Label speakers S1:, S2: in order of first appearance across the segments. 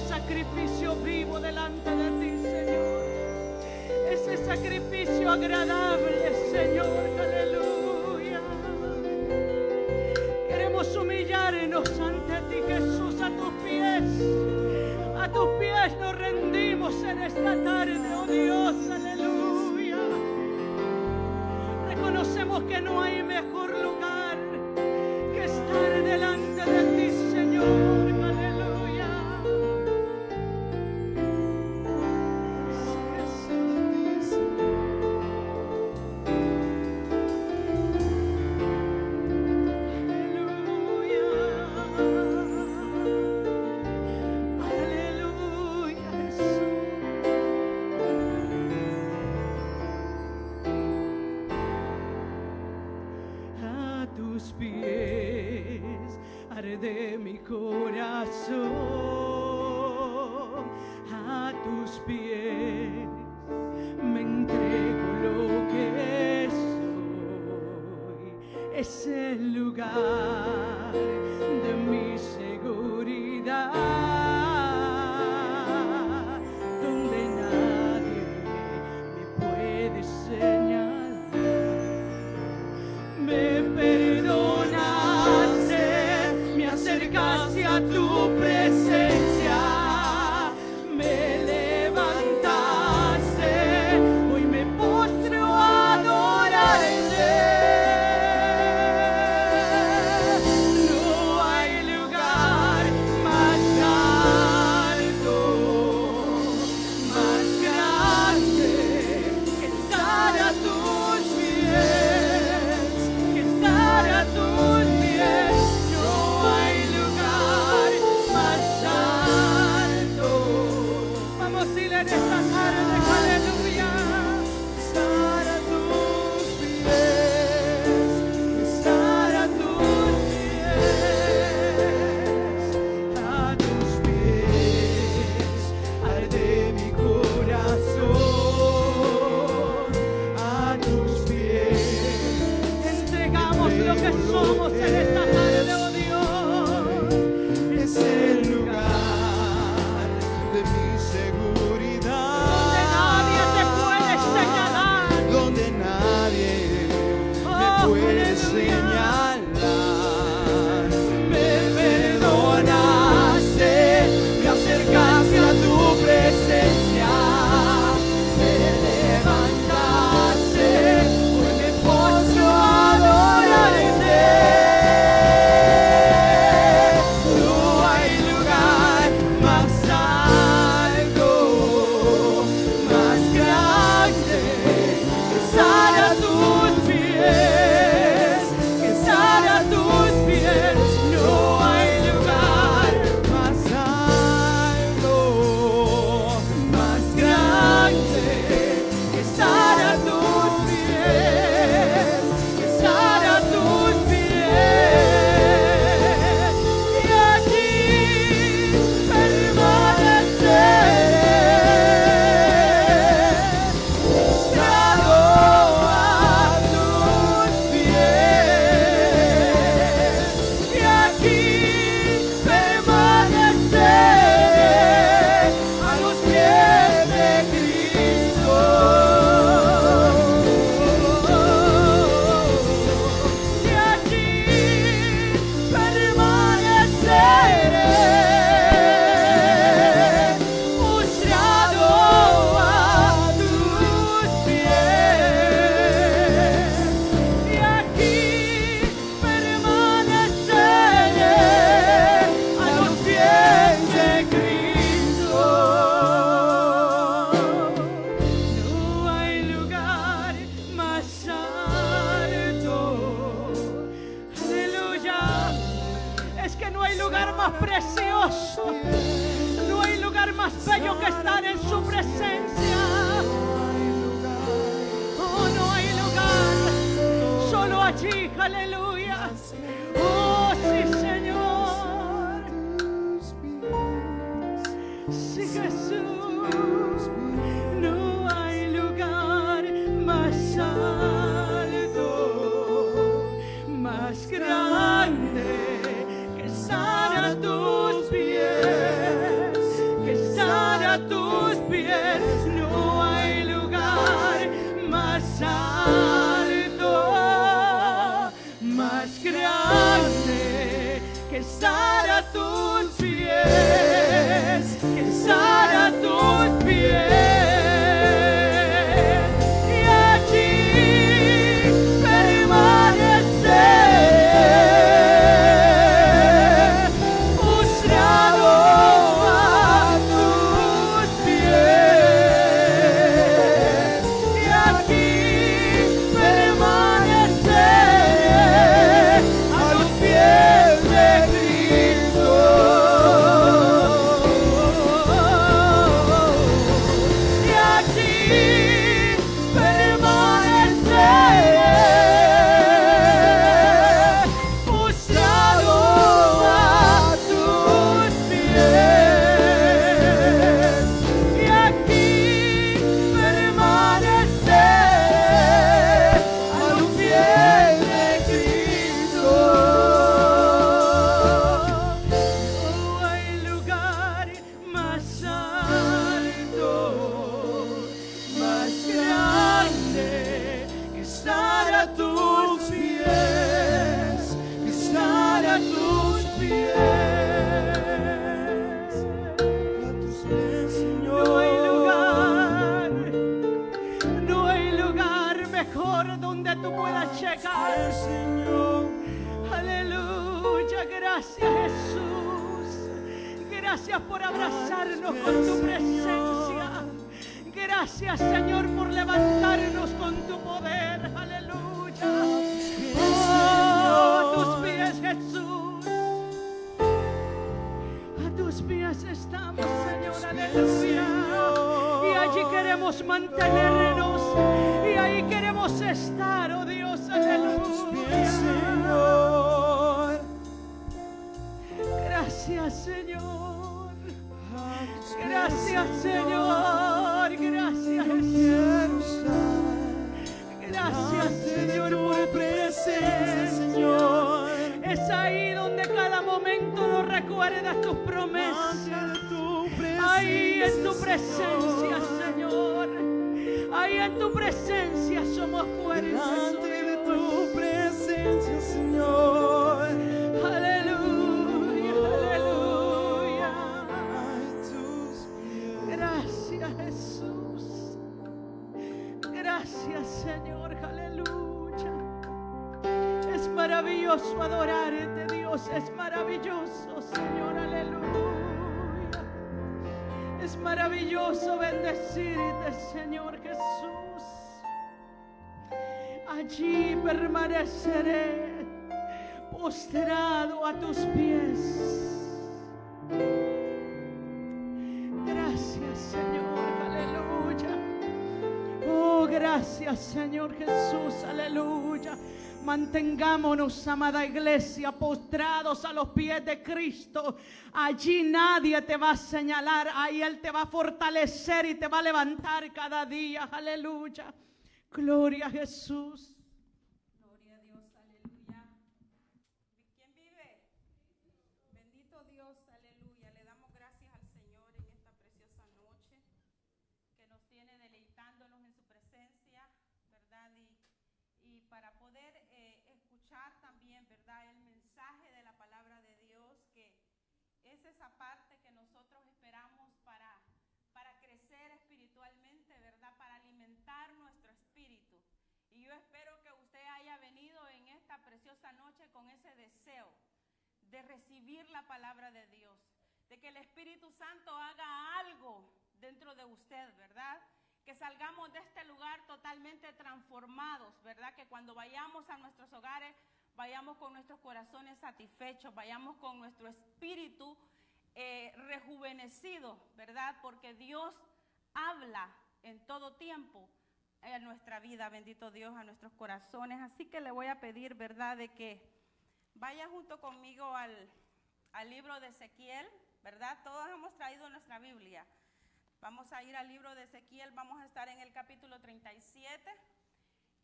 S1: sacrificio vivo delante de ti, Señor. Ese sacrificio agradable, Señor, aleluya. Queremos humillarnos ante ti, Jesús, a tus pies. A tus pies nos rendimos en esta tarde, oh Dios, aleluya. Reconocemos que no hay mejor lugar que estar delante de ti, Señor. De mi corazón, a tus pies me entrego lo que soy. Es el lugar de mi seguridad, donde nadie me puede señalar. Me perdonaste, me acercaste a tu presencia, me levantaste, hoy me postro a adorarte. No hay lugar más alto, más grande que estar a tus pies, que estar a tus pies. En esta tarde, aleluya, estar a tus pies, estar a tus pies, arde mi corazón, a tus pies, entregamos lo que somos en esta tarde, oh Dios, es el lugar de mi seguridad. Go. Jesús. No hay lugar más alto, más grande que estar a tus pies, que estar a tus pies. No hay lugar más alto, más grande que estar a tus pies, que estar a tus pies. Y allí permanecer, postrado a tus pies. Y aquí permanecer a los pies de Cristo. Y aquí permanecer, postrado a tus pies. Y aquí permanecer a los pies de Cristo. No hay lugar más alto, más grande que estar a tus pies, que estar a tus pies. A tus pies, Señor. No hay lugar mejor donde tú puedas llegar, Señor. Aleluya, gracias Jesús. Gracias por abrazarnos con tu presencia. Gracias, Señor, por levantarnos con tu poder. Aleluya. Oh, a tus pies, Jesús. A tus pies estamos, Señor. Aleluya. Y allí queremos mantenernos. Y ahí queremos estar, oh Dios. Aleluya. Gracias, Señor. Gracias, Señor. Gracias, Jesús. Gracias, Señor, por tu presencia, Señor. Es ahí donde cada momento nos recuerdas tus promesas. Ahí en tu presencia, Señor. Ahí en tu presencia somos fuertes. Delante de tu presencia, Señor. Aleluya, aleluya. Gracias, Jesús. Gracias, Señor. Aleluya. Es maravilloso adorarte, Dios. Es maravilloso, Señor. Aleluya. Es maravilloso bendecirte, Señor Jesús. Allí permaneceré postrado a tus pies. Gracias, Señor. Aleluya. Oh, gracias, Señor Jesús. Aleluya. Mantengámonos, amada iglesia, postrados a los pies de Cristo. Allí nadie te va a señalar. Ahí Él te va a fortalecer y te va a levantar cada día. Aleluya. Gloria a Jesús.
S2: Gloria a Dios, aleluya. ¿Quién vive? Bendito Dios, aleluya. Le damos gracias al Señor en esta preciosa noche que nos tiene deleitándonos en su presencia, ¿verdad? Y para poder escuchar también, ¿verdad? El mensaje de la palabra de Dios, que es esa parte que nosotros esperamos para crecer espiritualmente, ¿verdad? Para alimentar nuestro espíritu. Y yo espero que usted haya venido en esta preciosa noche con ese deseo de recibir la palabra de Dios, de que el Espíritu Santo haga algo dentro de usted, ¿verdad? Que salgamos de este lugar totalmente transformados, ¿verdad? Que cuando vayamos a nuestros hogares, vayamos con nuestros corazones satisfechos, vayamos con nuestro espíritu rejuvenecido, ¿verdad? Porque Dios habla en todo tiempo en nuestra vida, bendito Dios, a nuestros corazones. Así que le voy a pedir, ¿verdad?, de que vaya junto conmigo al libro de Ezequiel, ¿verdad? Todos hemos traído nuestra Biblia. Vamos a ir al libro de Ezequiel, vamos a estar en el capítulo 37.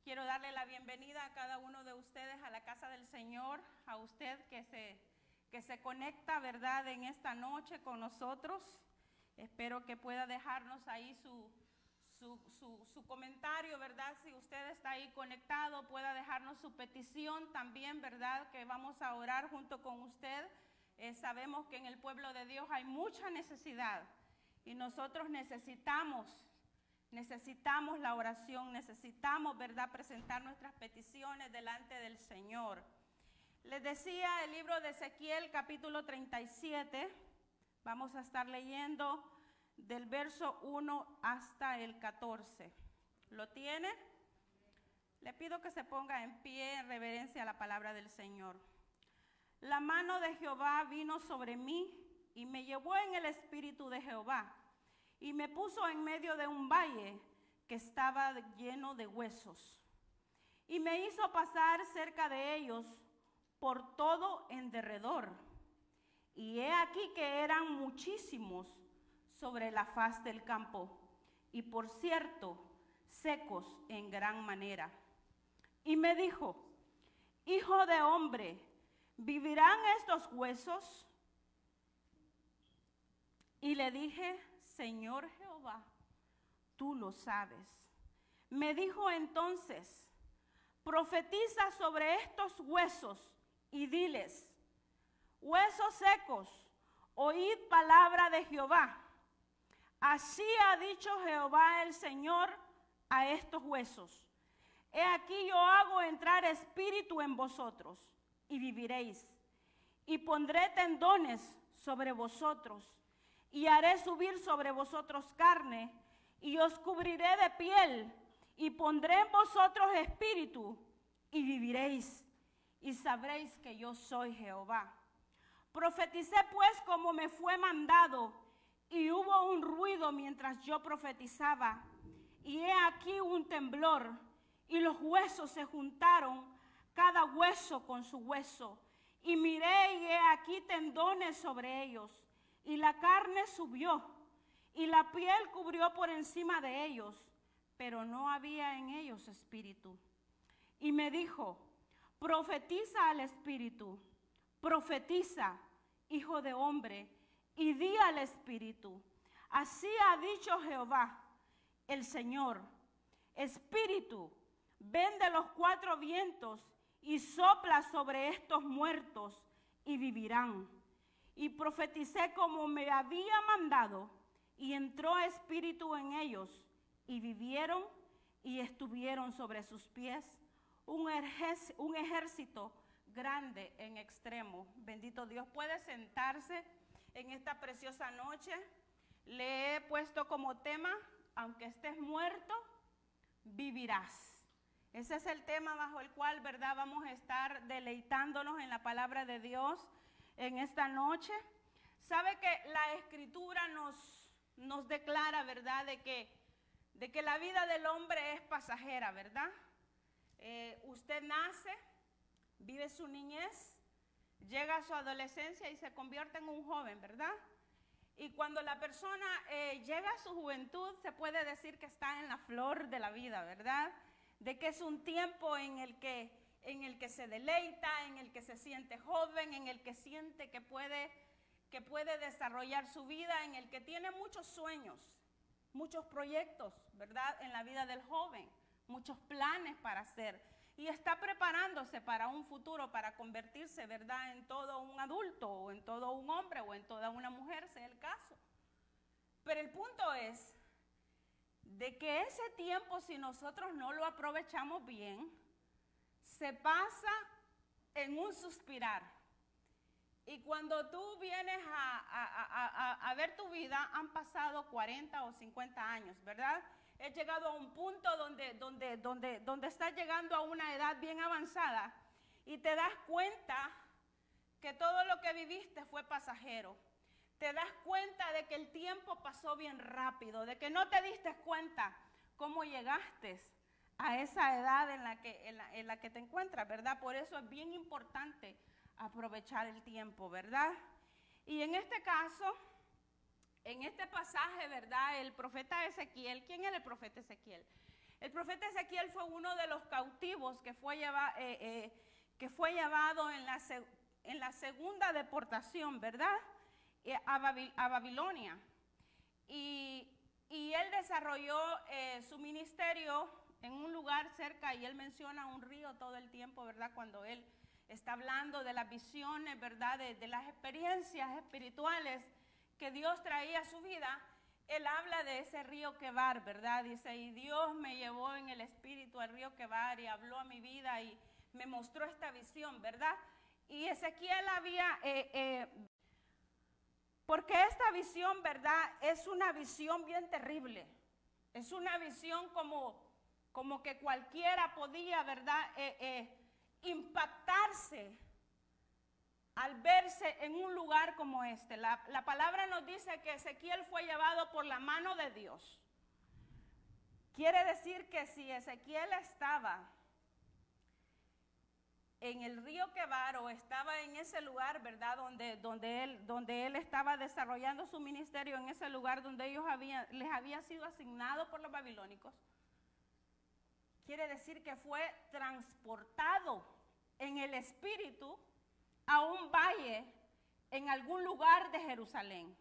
S2: Quiero darle la bienvenida a cada uno de ustedes a la casa del Señor, a usted que se conecta, ¿verdad?, en esta noche con nosotros. Espero que pueda dejarnos ahí su comentario, ¿verdad? Si usted está ahí conectado, pueda dejarnos su petición también, ¿verdad?, que vamos a orar junto con usted. Sabemos que en el pueblo de Dios hay mucha necesidad y nosotros necesitamos la oración, necesitamos, ¿verdad?, presentar nuestras peticiones delante del Señor. Les decía el libro de Ezequiel, capítulo 37, vamos a estar leyendo del verso 1 hasta el 14. ¿Lo tiene? Le pido que se ponga en pie en reverencia a la palabra del Señor. La mano de Jehová vino sobre mí y me llevó en el espíritu de Jehová y me puso en medio de un valle que estaba lleno de huesos y me hizo pasar cerca de ellos por todo en derredor. Y he aquí que eran muchísimos sobre la faz del campo y por cierto secos en gran manera. Y me dijo: hijo de hombre, ¿vivirán estos huesos? Y le dije: Señor Jehová, tú lo sabes. Me dijo entonces: profetiza sobre estos huesos y diles: huesos secos, oíd palabra de Jehová. Así ha dicho Jehová el Señor a estos huesos: he aquí yo hago entrar espíritu en vosotros y viviréis, y pondré tendones sobre vosotros, y haré subir sobre vosotros carne, y os cubriré de piel, y pondré en vosotros espíritu, y viviréis, y sabréis que yo soy Jehová. Profeticé pues como me fue mandado, y hubo un ruido mientras yo profetizaba, y he aquí un temblor, y los huesos se juntaron, cada hueso con su hueso, y miré y he aquí tendones sobre ellos, y la carne subió, y la piel cubrió por encima de ellos, pero no había en ellos espíritu. Y me dijo: profetiza al espíritu, profetiza, hijo de hombre, y di al espíritu: así ha dicho Jehová el Señor, espíritu, ven de los cuatro vientos y sopla sobre estos muertos y vivirán. Y profeticé como me había mandado, y entró espíritu en ellos, y vivieron y estuvieron sobre sus pies un ejército grande en extremo. Bendito Dios. Puede sentarse en esta preciosa noche. Le he puesto como tema: aunque estés muerto, vivirás. Ese es el tema bajo el cual, ¿verdad?, vamos a estar deleitándonos en la palabra de Dios en esta noche. Sabe que la Escritura nos declara, ¿verdad?, de que la vida del hombre es pasajera, ¿verdad? Usted nace, vive su niñez, llega a su adolescencia y se convierte en un joven, ¿verdad? Y cuando la persona llega a su juventud, se puede decir que está en la flor de la vida, ¿verdad? De que es un tiempo en el que se deleita, en el que se siente joven, en el que siente que puede desarrollar su vida, en el que tiene muchos sueños, muchos proyectos, ¿verdad?, en la vida del joven, muchos planes para hacer, y está preparándose para un futuro, para convertirse, ¿verdad?, en todo un adulto, o en todo un hombre, o en toda una mujer, sea el caso. Pero el punto es de que ese tiempo, si nosotros no lo aprovechamos bien, se pasa en un suspirar. Y cuando tú vienes a ver tu vida, han pasado 40 o 50 años, ¿verdad? He llegado a un punto donde estás llegando a una edad bien avanzada y te das cuenta que todo lo que viviste fue pasajero. Te das cuenta de que el tiempo pasó bien rápido, de que no te diste cuenta cómo llegaste a esa edad en la que te encuentras, ¿verdad? Por eso es bien importante aprovechar el tiempo, ¿verdad? Y en este caso, En este pasaje, ¿verdad? El profeta Ezequiel, ¿quién era el profeta Ezequiel? El profeta Ezequiel fue uno de los cautivos que fue llevado en la segunda deportación, ¿verdad? A Babilonia. Y él desarrolló su ministerio en un lugar cerca, y él menciona un río todo el tiempo, ¿verdad? Cuando él está hablando de las visiones, ¿verdad? De las experiencias espirituales que Dios traía a su vida, él habla de ese río Quebar, ¿verdad? Dice, y Dios me llevó en el espíritu al río Quebar y habló a mi vida y me mostró esta visión, ¿verdad? Y Ezequiel había, porque esta visión, ¿verdad? Es una visión bien terrible. Es una visión como que cualquiera podía, ¿verdad? Impactarse al verse en un lugar como este. La palabra nos dice que Ezequiel fue llevado por la mano de Dios. Quiere decir que si Ezequiel estaba en el río Quebar o estaba en ese lugar, ¿verdad? Donde él estaba desarrollando su ministerio, en ese lugar donde les había sido asignado por los babilónicos, quiere decir que fue transportado en el espíritu a un valle en algún lugar de Jerusalén.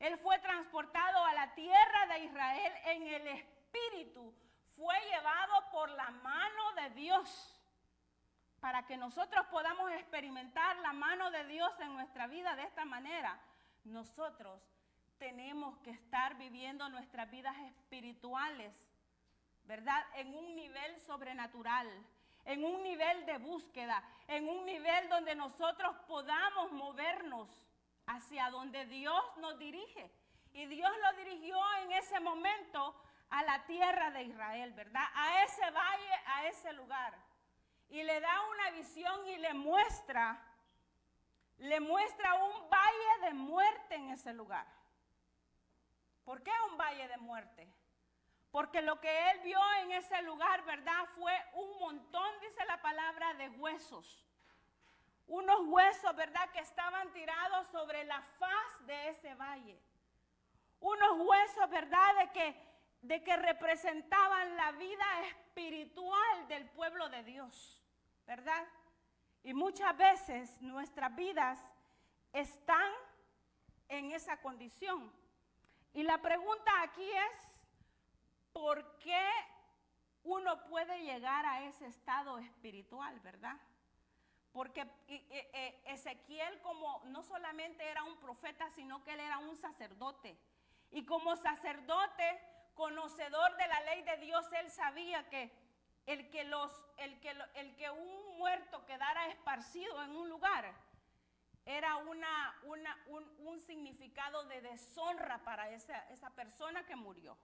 S2: Él fue transportado a la tierra de Israel en el espíritu, fue llevado por la mano de Dios. Para que nosotros podamos experimentar la mano de Dios en nuestra vida de esta manera, nosotros tenemos que estar viviendo nuestras vidas espirituales, ¿verdad? En un nivel sobrenatural, en un nivel de búsqueda, en un nivel donde nosotros podamos movernos hacia donde Dios nos dirige. Y Dios lo dirigió en ese momento a la tierra de Israel, ¿verdad? A ese valle, a ese lugar. Y le da una visión y le muestra un valle de muerte en ese lugar. ¿Por qué un valle de muerte? Porque lo que él vio en ese lugar, ¿verdad? Fue un montón, dice la palabra, de huesos. Unos huesos, ¿verdad? Que estaban tirados sobre la faz de ese valle. Unos huesos, ¿verdad? De que representaban la vida espiritual del pueblo de Dios, ¿verdad? Y muchas veces nuestras vidas están en esa condición. Y la pregunta aquí es, ¿por qué uno puede llegar a ese estado espiritual, verdad? Porque Ezequiel, como no solamente era un profeta, sino que él era un sacerdote. Y como sacerdote, conocedor de la ley de Dios, él sabía que el que un muerto quedara esparcido en un lugar era un significado de deshonra para esa persona que murió.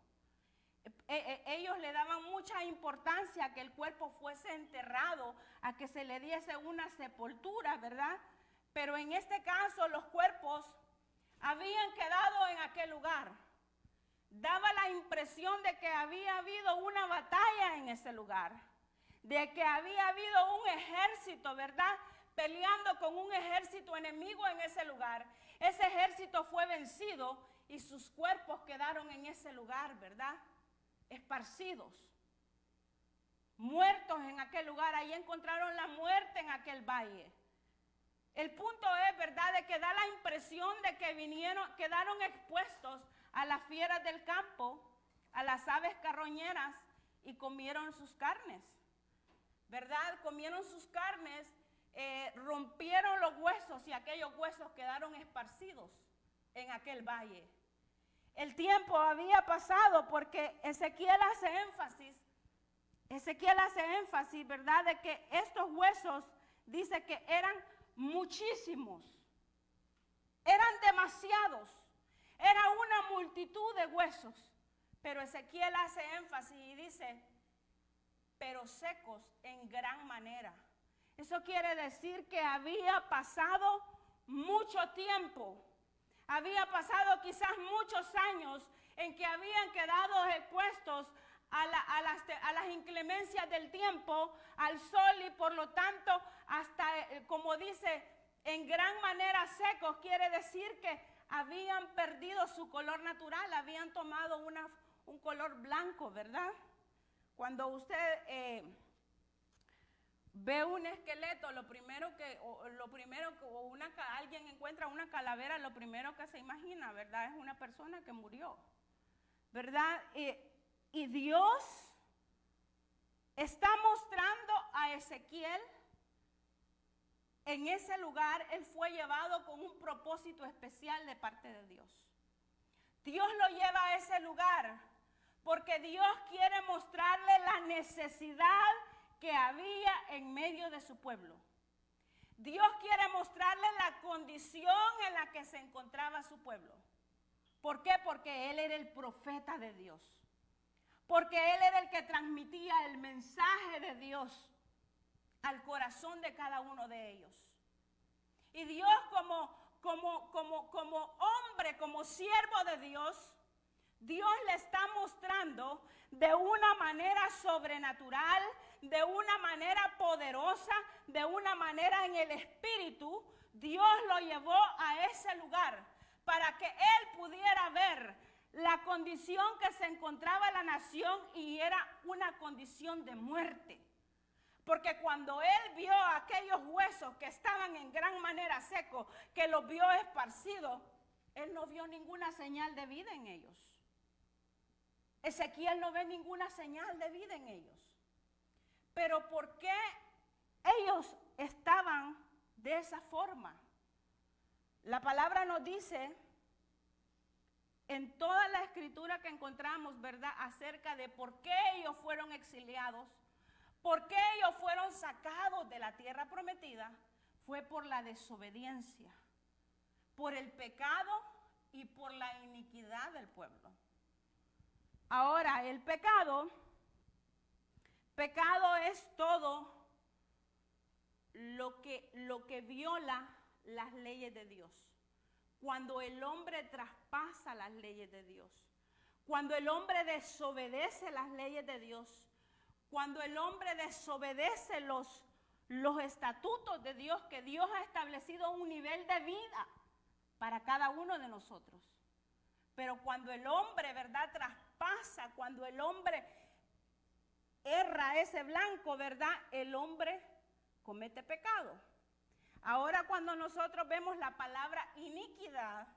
S2: Ellos le daban mucha importancia a que el cuerpo fuese enterrado, a que se le diese una sepultura, ¿verdad? Pero en este caso los cuerpos habían quedado en aquel lugar. Daba la impresión de que había habido una batalla en ese lugar, de que había habido un ejército, ¿verdad? Peleando con un ejército enemigo en ese lugar. Ese ejército fue vencido y sus cuerpos quedaron en ese lugar, ¿verdad? Esparcidos, muertos en aquel lugar. Ahí encontraron la muerte en aquel valle. El punto es, ¿verdad?, de que da la impresión de que quedaron expuestos a las fieras del campo, a las aves carroñeras, y comieron sus carnes, ¿verdad? Comieron sus carnes, rompieron los huesos y aquellos huesos quedaron esparcidos en aquel valle. El tiempo había pasado porque Ezequiel hace énfasis, ¿verdad?, de que estos huesos, dice que eran muchísimos, eran demasiados, era una multitud de huesos. Pero Ezequiel hace énfasis y dice, pero secos en gran manera. Eso quiere decir que había pasado mucho tiempo. Había pasado quizás muchos años en que habían quedado expuestos a las inclemencias del tiempo, al sol, y por lo tanto hasta, como dice, en gran manera secos. Quiere decir que habían perdido su color natural, habían tomado un color blanco, ¿verdad? Cuando usted ve un esqueleto, alguien encuentra una calavera, lo primero que se imagina, ¿verdad? Es una persona que murió, ¿verdad? Y Dios está mostrando a Ezequiel en ese lugar. Él fue llevado con un propósito especial de parte de Dios. Dios lo lleva a ese lugar porque Dios quiere mostrarle la necesidad que había en medio de su pueblo. Dios quiere mostrarle la condición en la que se encontraba su pueblo. ¿Por qué? Porque Él era el profeta de Dios. Porque Él era el que transmitía el mensaje de Dios al corazón de cada uno de ellos. Y Dios como hombre, como siervo de Dios, Dios le está mostrando de una manera sobrenatural, de una manera poderosa, de una manera en el espíritu. Dios lo llevó a ese lugar para que él pudiera ver la condición que se encontraba la nación, y era una condición de muerte. Porque cuando él vio aquellos huesos que estaban en gran manera secos, que los vio esparcidos, él no vio ninguna señal de vida en ellos. Ezequiel no ve ninguna señal de vida en ellos. Pero ¿por qué ellos estaban de esa forma? La palabra nos dice en toda la escritura que encontramos, ¿verdad?, acerca de por qué ellos fueron exiliados, por qué ellos fueron sacados de la tierra prometida. Fue por la desobediencia, por el pecado y por la iniquidad del pueblo. Ahora, el pecado es todo lo que viola las leyes de Dios. Cuando el hombre traspasa las leyes de Dios, cuando el hombre desobedece las leyes de Dios, cuando el hombre desobedece los estatutos de Dios, que Dios ha establecido un nivel de vida para cada uno de nosotros. Pero cuando el hombre, ¿verdad?, traspasa, cuando el hombre erra ese blanco, ¿verdad?, el hombre comete pecado. Ahora, cuando nosotros vemos la palabra iniquidad,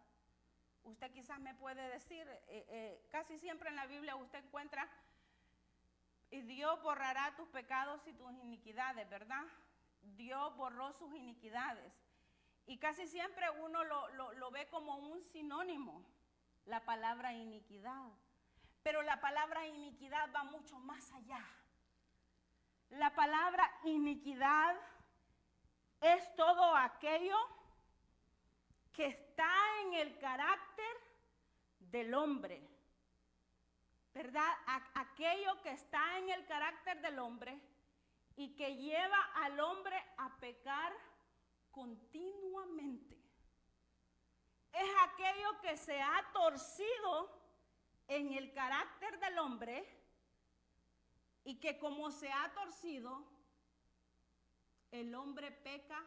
S2: usted quizás me puede decir, casi siempre en la Biblia usted encuentra, y Dios borrará tus pecados y tus iniquidades, ¿verdad? Dios borró sus iniquidades. Y casi siempre uno lo ve como un sinónimo, la palabra iniquidad. Pero la palabra iniquidad va mucho más allá. La palabra iniquidad es todo aquello que está en el carácter del hombre, ¿verdad? Aquello que está en el carácter del hombre y que lleva al hombre a pecar continuamente. Es aquello que se ha torcido en el carácter del hombre y que como se ha torcido, el hombre peca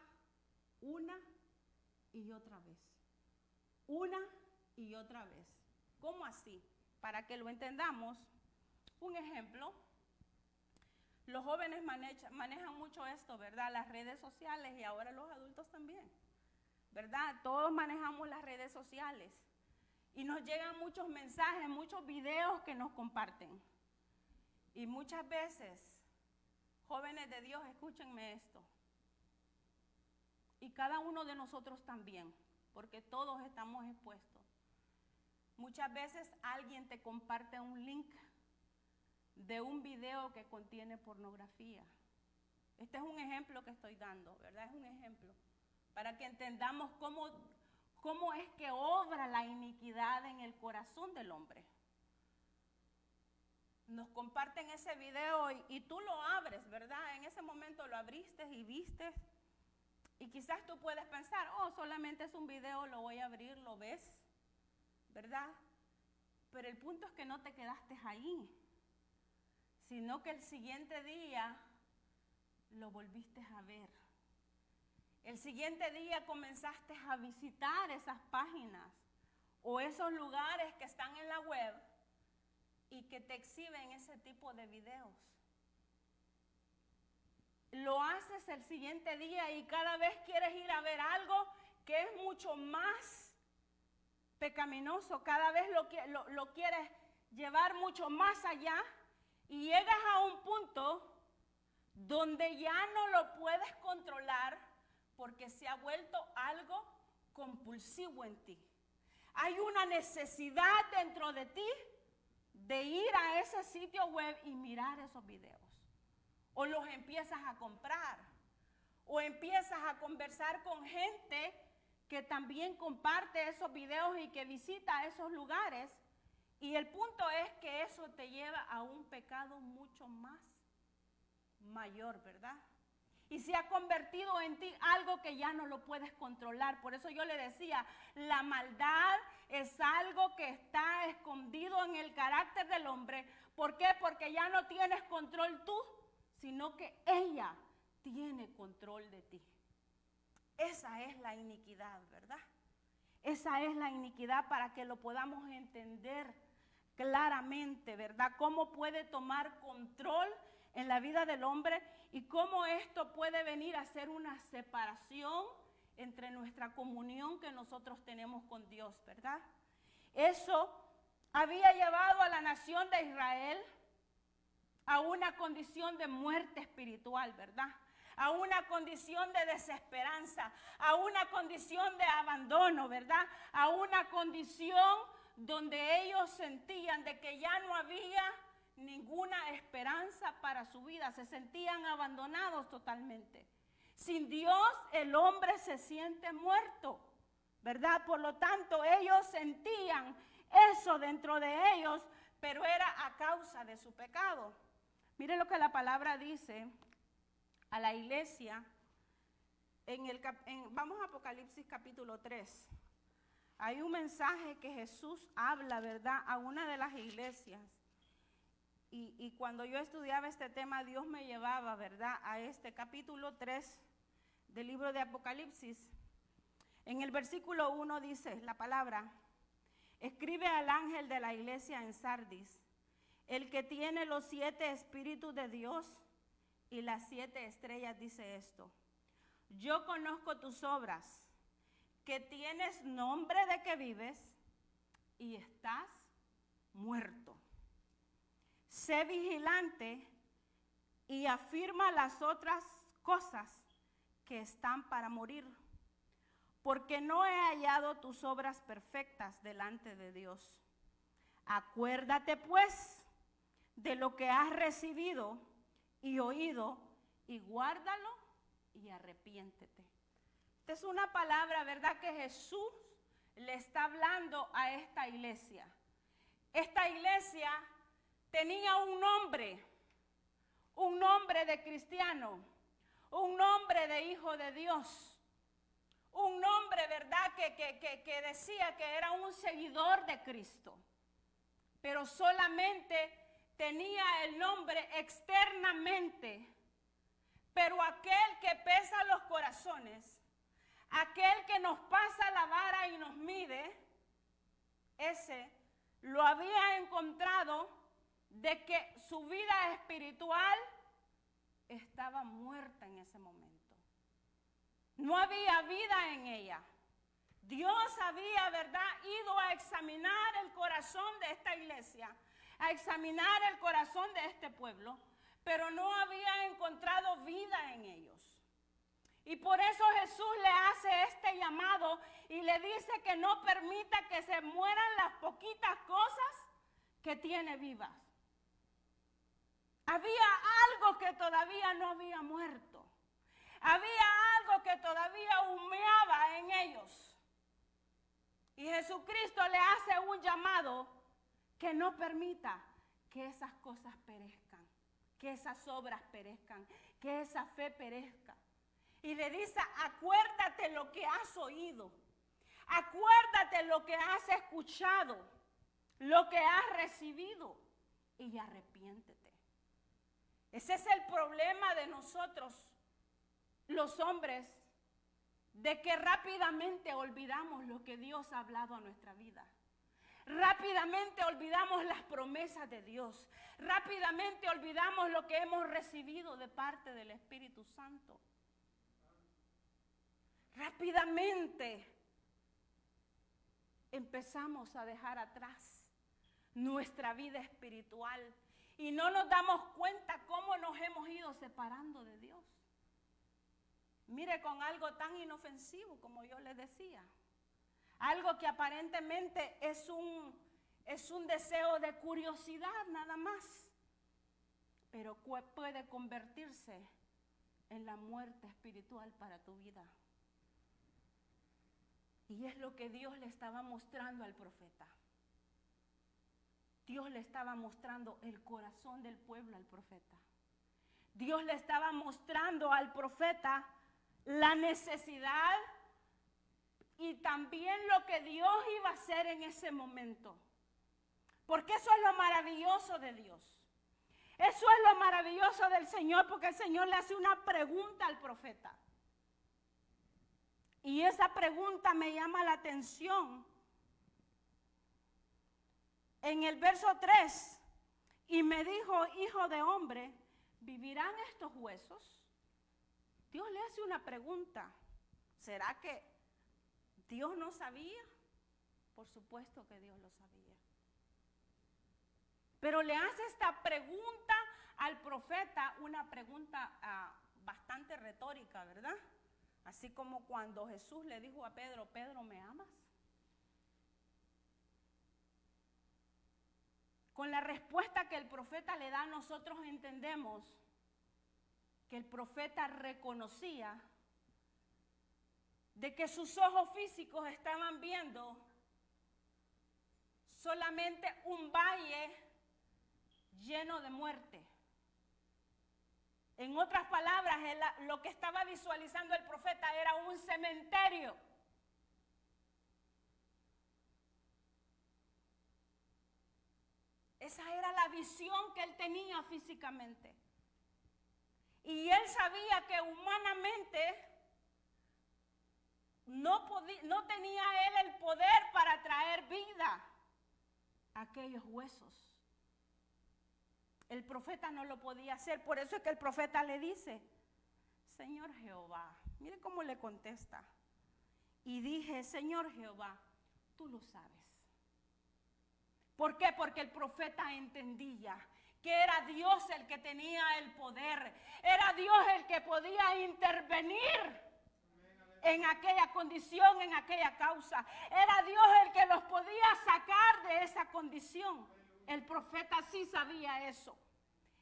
S2: una y otra vez. Una y otra vez. ¿Cómo así? Para que lo entendamos, un ejemplo. Los jóvenes manejan mucho esto, ¿verdad? Las redes sociales, y ahora los adultos también, ¿verdad? Todos manejamos las redes sociales y nos llegan muchos mensajes, muchos videos que nos comparten. Y muchas veces, jóvenes de Dios, escúchenme esto, y cada uno de nosotros también, porque todos estamos expuestos. Muchas veces alguien te comparte un link de un video que contiene pornografía. Este es un ejemplo que estoy dando, ¿verdad? Es un ejemplo para que entendamos cómo es que obra la iniquidad en el corazón del hombre. Nos comparten ese video y tú lo abres, ¿verdad? En ese momento lo abriste y viste. Y quizás tú puedes pensar, oh, solamente es un video, lo voy a abrir, lo ves, ¿verdad? Pero el punto es que no te quedaste ahí, sino que el siguiente día lo volviste a ver. El siguiente día comenzaste a visitar esas páginas o esos lugares que están en la web y que te exhiben ese tipo de videos. Lo haces el siguiente día y cada vez quieres ir a ver algo que es mucho más pecaminoso, cada vez lo quieres llevar mucho más allá y llegas a un punto donde ya no lo puedes controlar porque se ha vuelto algo compulsivo en ti. Hay una necesidad dentro de ti de ir a ese sitio web y mirar esos videos. O los empiezas a comprar, o empiezas a conversar con gente que también comparte esos videos y que visita esos lugares. Y el punto es que eso te lleva a un pecado mucho más mayor, ¿verdad? Y se ha convertido en ti algo que ya no lo puedes controlar. Por eso yo le decía, la maldad es algo que está escondido en el carácter del hombre. ¿Por qué? Porque ya no tienes control tú, sino que ella tiene control de ti. Esa es la iniquidad, ¿verdad? Esa es la iniquidad para que lo podamos entender claramente, ¿verdad? Cómo puede tomar control en la vida del hombre y cómo esto puede venir a ser una separación entre nuestra comunión que nosotros tenemos con Dios, ¿verdad? Eso había llevado a la nación de Israel a una condición de muerte espiritual, ¿verdad? A una condición de desesperanza, a una condición de abandono, ¿verdad? A una condición donde ellos sentían de que ya no había ninguna esperanza para su vida, se sentían abandonados totalmente. Sin Dios el hombre se siente muerto, ¿verdad? Por lo tanto ellos sentían eso dentro de ellos, pero era a causa de su pecado. Mire lo que la palabra dice a la iglesia vamos a Apocalipsis capítulo 3. Hay un mensaje que Jesús habla, ¿verdad?, a una de las iglesias. Y cuando yo estudiaba este tema, Dios me llevaba, ¿verdad?, a este capítulo 3 del libro de Apocalipsis. En el versículo 1 dice la palabra: escribe al ángel de la iglesia en Sardis, el que tiene los 7 espíritus de Dios y las 7 estrellas, dice esto: yo conozco tus obras, que tienes nombre de que vives y estás muerto. Sé vigilante y afirma las otras cosas que están para morir, porque no he hallado tus obras perfectas delante de Dios. Acuérdate pues de lo que has recibido y oído, y guárdalo y arrepiéntete. Esta es una palabra, ¿verdad?, que Jesús le está hablando a esta iglesia. Esta iglesia tenía un nombre de cristiano, un nombre de hijo de Dios, un nombre, ¿verdad?, que decía que era un seguidor de Cristo, pero solamente tenía el nombre externamente. Pero aquel que pesa los corazones, aquel que nos pasa la vara y nos mide, ese lo había encontrado de que su vida espiritual estaba muerta en ese momento. No había vida en ella. Dios había, ¿verdad?, ido a examinar el corazón de esta iglesia, a examinar el corazón de este pueblo, pero no había encontrado vida en ellos. Y por eso Jesús le hace este llamado y le dice que no permita que se mueran las poquitas cosas que tiene vivas. Había algo que todavía no había muerto. Había algo que todavía humeaba en ellos. Y Jesucristo le hace un llamado que no permita que esas cosas perezcan, que esas obras perezcan, que esa fe perezca. Y le dice: acuérdate lo que has oído, acuérdate lo que has escuchado, lo que has recibido, y arrepiéntete. Ese es el problema de nosotros, los hombres, de que rápidamente olvidamos lo que Dios ha hablado a nuestra vida. Rápidamente olvidamos las promesas de Dios. Rápidamente olvidamos lo que hemos recibido de parte del Espíritu Santo. Rápidamente empezamos a dejar atrás nuestra vida espiritual y no nos damos cuenta cómo nos hemos ido separando de Dios. Mire, con algo tan inofensivo como yo les decía, algo que aparentemente es un deseo de curiosidad nada más, pero puede convertirse en la muerte espiritual para tu vida. Y es lo que Dios le estaba mostrando al profeta. Dios le estaba mostrando el corazón del pueblo al profeta. Dios le estaba mostrando al profeta la necesidad y también lo que Dios iba a hacer en ese momento. Porque eso es lo maravilloso de Dios. Eso es lo maravilloso del Señor, porque el Señor le hace una pregunta al profeta. Y esa pregunta me llama la atención. En el verso 3, y me dijo, hijo de hombre, ¿vivirán estos huesos? Dios le hace una pregunta. ¿Será que Dios no sabía? Por supuesto que Dios lo sabía. Pero le hace esta pregunta al profeta, una pregunta bastante retórica, ¿verdad? Así como cuando Jesús le dijo a Pedro, Pedro, ¿me amas? Con la respuesta que el profeta le da, nosotros entendemos que el profeta reconocía de que sus ojos físicos estaban viendo solamente un valle lleno de muerte. En otras palabras, lo que estaba visualizando el profeta era un cementerio. Esa era la visión que él tenía físicamente. Y él sabía que humanamente no tenía él el poder para traer vida a aquellos huesos. El profeta no lo podía hacer, por eso es que el profeta le dice, Señor Jehová, mire cómo le contesta. Y dije, Señor Jehová, tú lo sabes. ¿Por qué? Porque el profeta entendía que era Dios el que tenía el poder, era Dios el que podía intervenir en aquella condición, en aquella causa. Era Dios el que los podía sacar de esa condición. El profeta sí sabía eso.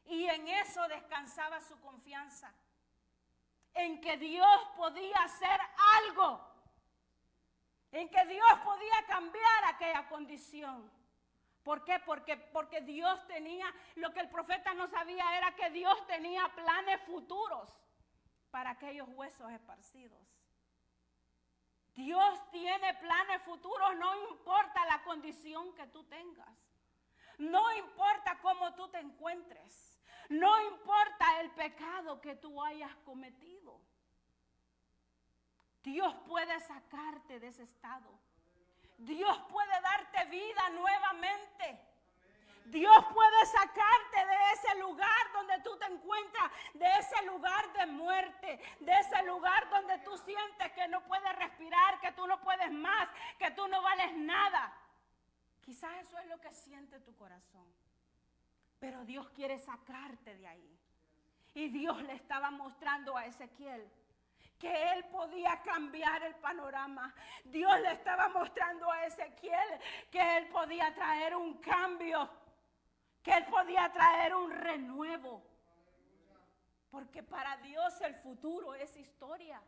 S2: Y en eso descansaba su confianza. En que Dios podía hacer algo. En que Dios podía cambiar aquella condición. ¿Por qué? Porque Dios tenía, lo que el profeta no sabía era que Dios tenía planes futuros para aquellos huesos esparcidos. Dios tiene planes futuros, no importa la condición que tú tengas. No importa cómo tú te encuentres. No importa el pecado que tú hayas cometido. Dios puede sacarte de ese estado. Dios puede darte vida nuevamente. Dios puede sacarte de ese lugar donde tú te encuentras, de ese lugar de muerte, de ese lugar donde tú sientes que no puedes respirar, que tú no puedes más, que tú no vales nada. Quizás eso es lo que siente tu corazón. Pero Dios quiere sacarte de ahí. Y Dios le estaba mostrando a Ezequiel que él podía cambiar el panorama. Dios le estaba mostrando a Ezequiel que él podía traer un cambio, que él podía traer un renuevo. Porque para Dios el futuro es historia.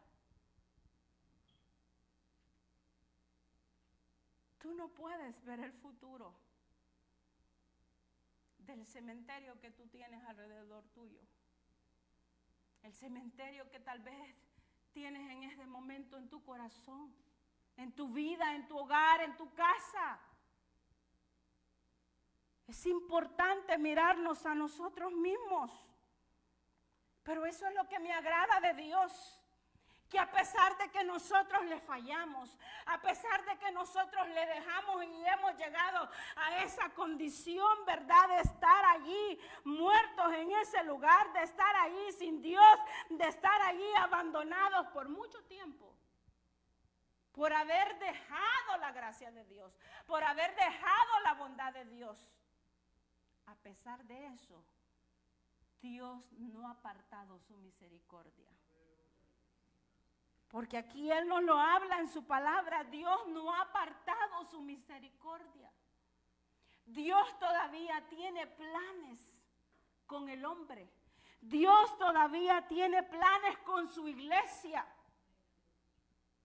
S2: Tú no puedes ver el futuro del cementerio que tú tienes alrededor tuyo. El cementerio que tal vez tienes en este momento en tu corazón, en tu vida, en tu hogar, en tu casa. Es importante mirarnos a nosotros mismos. Pero eso es lo que me agrada de Dios, que a pesar de que nosotros le fallamos, a pesar de que nosotros le dejamos y hemos llegado a esa condición, ¿verdad? De estar allí muertos en ese lugar, de estar allí sin Dios, de estar allí abandonados por mucho tiempo, por haber dejado la gracia de Dios, por haber dejado la bondad de Dios. A pesar de eso, Dios no ha apartado su misericordia. Porque aquí Él nos lo habla en su palabra. Dios no ha apartado su misericordia. Dios todavía tiene planes con el hombre. Dios todavía tiene planes con su iglesia.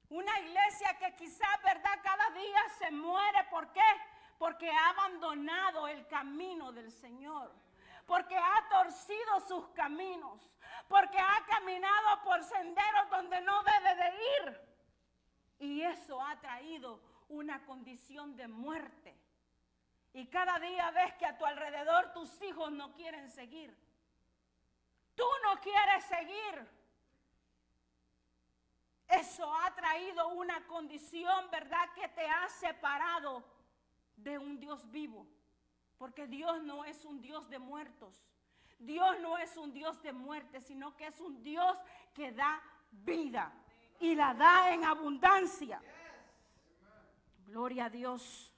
S2: Una iglesia que quizás, ¿verdad?, cada día se muere. ¿Por qué? Porque ha abandonado el camino del Señor. Porque ha torcido sus caminos, porque ha caminado por senderos donde no debe de ir. Y eso ha traído una condición de muerte. Y cada día ves que a tu alrededor tus hijos no quieren seguir. Tú no quieres seguir. Eso ha traído una condición, ¿verdad?, que te ha separado de un Dios vivo. Porque Dios no es un Dios de muertos. Dios no es un Dios de muerte, sino que es un Dios que da vida y la da en abundancia. Gloria a Dios.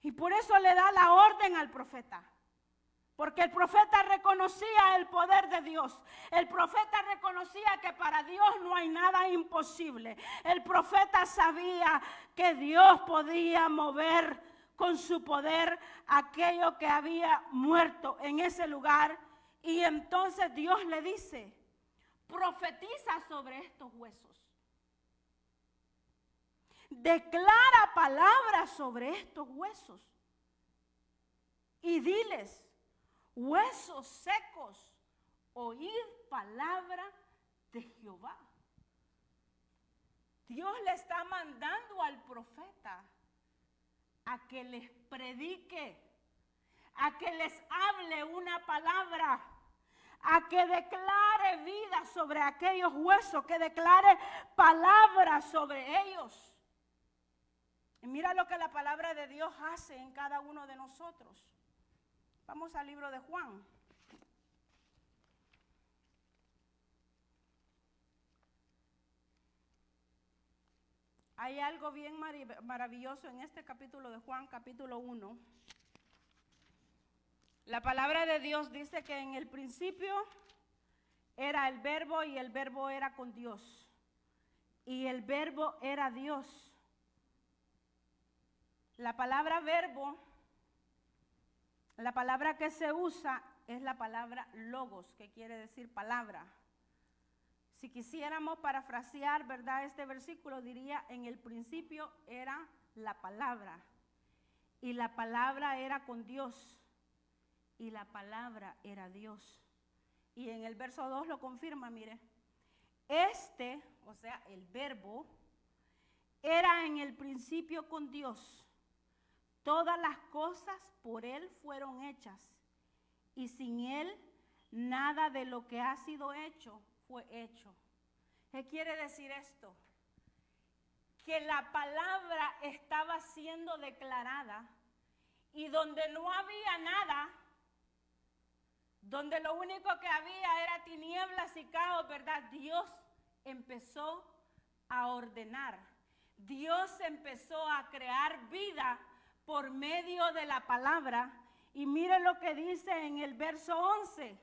S2: Y por eso le da la orden al profeta. Porque el profeta reconocía el poder de Dios. El profeta reconocía que para Dios no hay nada imposible. El profeta sabía que Dios podía mover con su poder aquello que había muerto en ese lugar. Y entonces Dios le dice: profetiza sobre estos huesos. Declara palabras sobre estos huesos. Y diles: huesos secos, oíd palabra de Jehová. Dios le está mandando al profeta a que les predique, a que les hable una palabra, a que declare vida sobre aquellos huesos, que declare palabras sobre ellos. Y mira lo que la palabra de Dios hace en cada uno de nosotros. Vamos al libro de Juan. Hay algo bien maravilloso en este capítulo de Juan, capítulo 1. La palabra de Dios dice que en el principio era el verbo y el verbo era con Dios. Y el verbo era Dios. La palabra verbo, la palabra que se usa es la palabra logos, que quiere decir palabra. Si quisiéramos parafrasear, ¿verdad?, este versículo, diría: en el principio era la palabra, y la palabra era con Dios, y la palabra era Dios. Y en el verso 2 lo confirma, mire: o sea, el verbo, era en el principio con Dios. Todas las cosas por Él fueron hechas, y sin Él nada de lo que ha sido hecho fue hecho. ¿Qué quiere decir esto? Que la palabra estaba siendo declarada, y donde no había nada, donde lo único que había era tinieblas y caos, ¿verdad?, Dios empezó a ordenar. Dios empezó a crear vida por medio de la palabra. Y mire lo que dice en el verso 11.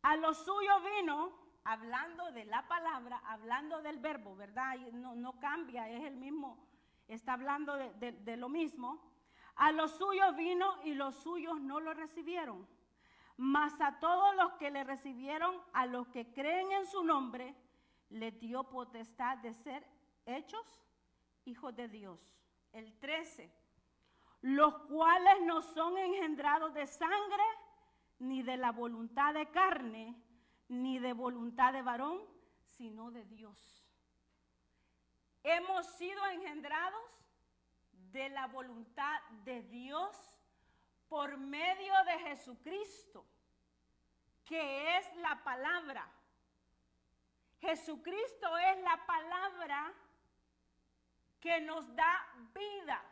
S2: A lo suyo vino, hablando de la palabra, hablando del verbo, ¿verdad? No cambia, es el mismo, está hablando de lo mismo. A lo suyo vino y los suyos no lo recibieron. Mas a todos los que le recibieron, a los que creen en su nombre, les dio potestad de ser hechos hijos de Dios. El 13. Los cuales no son engendrados de sangre, ni de la voluntad de carne, ni de voluntad de varón, sino de Dios. Hemos sido engendrados de la voluntad de Dios por medio de Jesucristo, que es la palabra. Jesucristo es la palabra que nos da vida.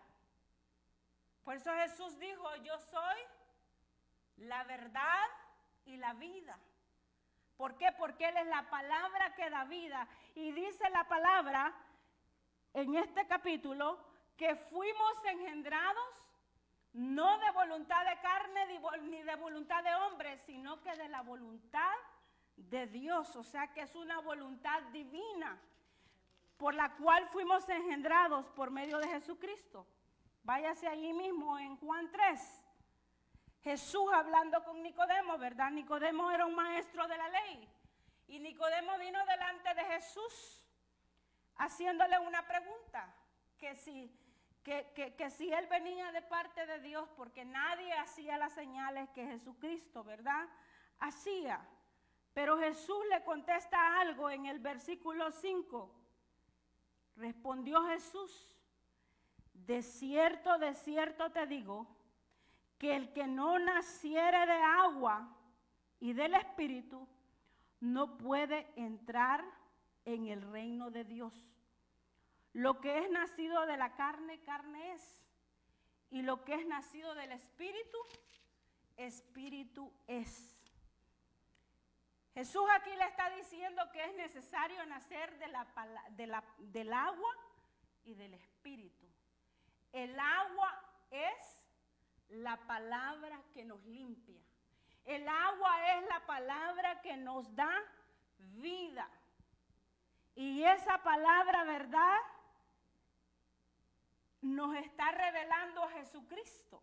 S2: Por eso Jesús dijo, yo soy la verdad y la vida. ¿Por qué? Porque Él es la palabra que da vida. Y dice la palabra en este capítulo que fuimos engendrados no de voluntad de carne ni de voluntad de hombre, sino que de la voluntad de Dios. O sea que es una voluntad divina por la cual fuimos engendrados por medio de Jesucristo. Váyase allí mismo en Juan 3. Jesús hablando con Nicodemo, ¿verdad? Nicodemo era un maestro de la ley. Y Nicodemo vino delante de Jesús haciéndole una pregunta. Que si él venía de parte de Dios, porque nadie hacía las señales que Jesucristo, ¿verdad?, hacía. Pero Jesús le contesta algo en el versículo 5. Respondió Jesús, de cierto te digo, que el que no naciere de agua y del Espíritu no puede entrar en el reino de Dios. Lo que es nacido de la carne, carne es. Y lo que es nacido del Espíritu, Espíritu es. Jesús aquí le está diciendo que es necesario nacer del agua y del Espíritu. El agua es la palabra que nos limpia. El agua es la palabra que nos da vida. Y esa palabra, ¿verdad?, nos está revelando a Jesucristo,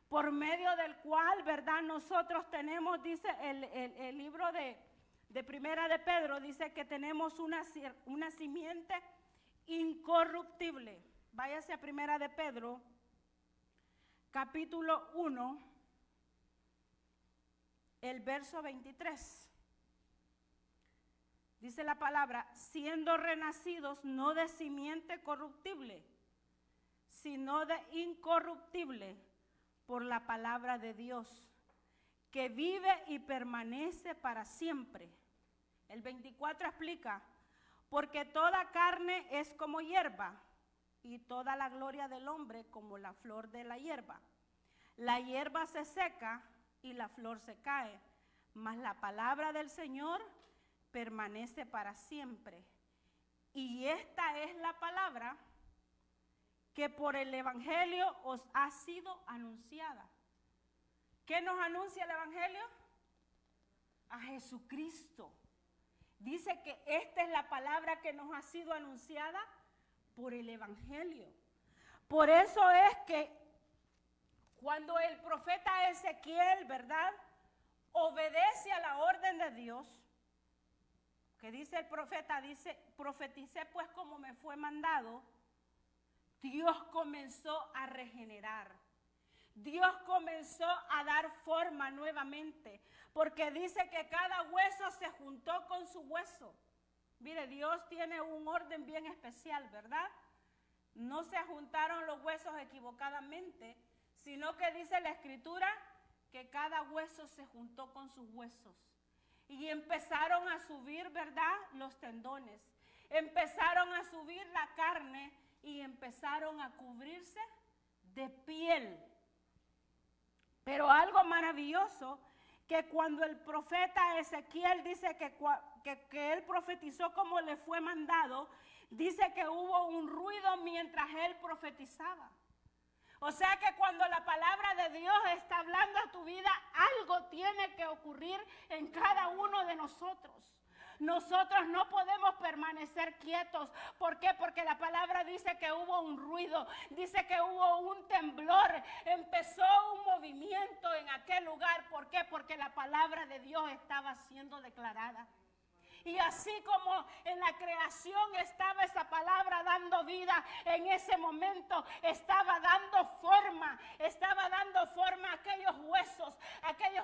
S2: por medio del cual, ¿verdad?, nosotros tenemos, dice el libro de Primera de Pedro, dice que tenemos una simiente incorruptible. Váyase a Primera de Pedro, capítulo 1, el verso 23. Dice la palabra, siendo renacidos no de simiente corruptible, sino de incorruptible, por la palabra de Dios, que vive y permanece para siempre. El 24 explica, porque toda carne es como hierba, y toda la gloria del hombre como la flor de la hierba. La hierba se seca y la flor se cae, mas la palabra del Señor permanece para siempre. Y esta es la palabra que por el Evangelio os ha sido anunciada. ¿Qué nos anuncia el Evangelio? A Jesucristo. Dice que esta es la palabra que nos ha sido anunciada por el Evangelio. Por eso es que cuando el profeta Ezequiel, ¿verdad?, obedece a la orden de Dios, que dice el profeta, dice, profeticé pues como me fue mandado, Dios comenzó a regenerar. Dios comenzó a dar forma nuevamente, porque dice que cada hueso se juntó con su hueso. Mire, Dios tiene un orden bien especial, ¿verdad? No se juntaron los huesos equivocadamente, sino que dice la Escritura que cada hueso se juntó con sus huesos. Y empezaron a subir, ¿verdad?, los tendones. Empezaron a subir la carne y empezaron a cubrirse de piel. Pero algo maravilloso, que cuando el profeta Ezequiel dice que él profetizó como le fue mandado, dice que hubo un ruido mientras él profetizaba. O sea que cuando la palabra de Dios está hablando a tu vida, algo tiene que ocurrir en cada uno de nosotros. Nosotros no podemos permanecer quietos. ¿Por qué? Porque la palabra dice que hubo un ruido, dice que hubo un temblor, empezó un movimiento en aquel lugar. ¿Por qué? Porque la palabra de Dios estaba siendo declarada. Y así como en la creación estaba esa palabra dando vida, en ese momento estaba dando forma a aquellos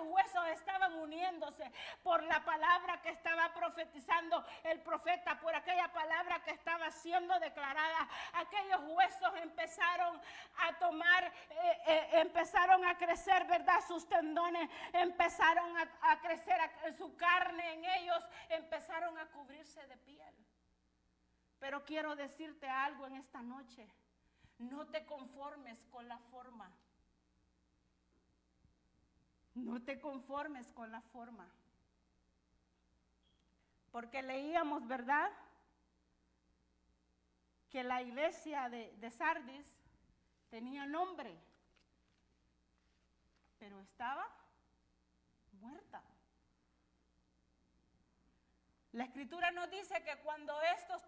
S2: huesos estaban uniendo moviéndose por la palabra que estaba profetizando el profeta, por aquella palabra que estaba siendo declarada. Aquellos huesos empezaron a tomar, empezaron a crecer, ¿verdad? Sus tendones empezaron a crecer, su carne en ellos empezaron a cubrirse de piel. Pero quiero decirte algo en esta noche. No te conformes con la forma. No te conformes con la forma. Porque leíamos, ¿verdad?, que la iglesia de Sardis tenía nombre, pero estaba muerta. La escritura nos dice que cuando estos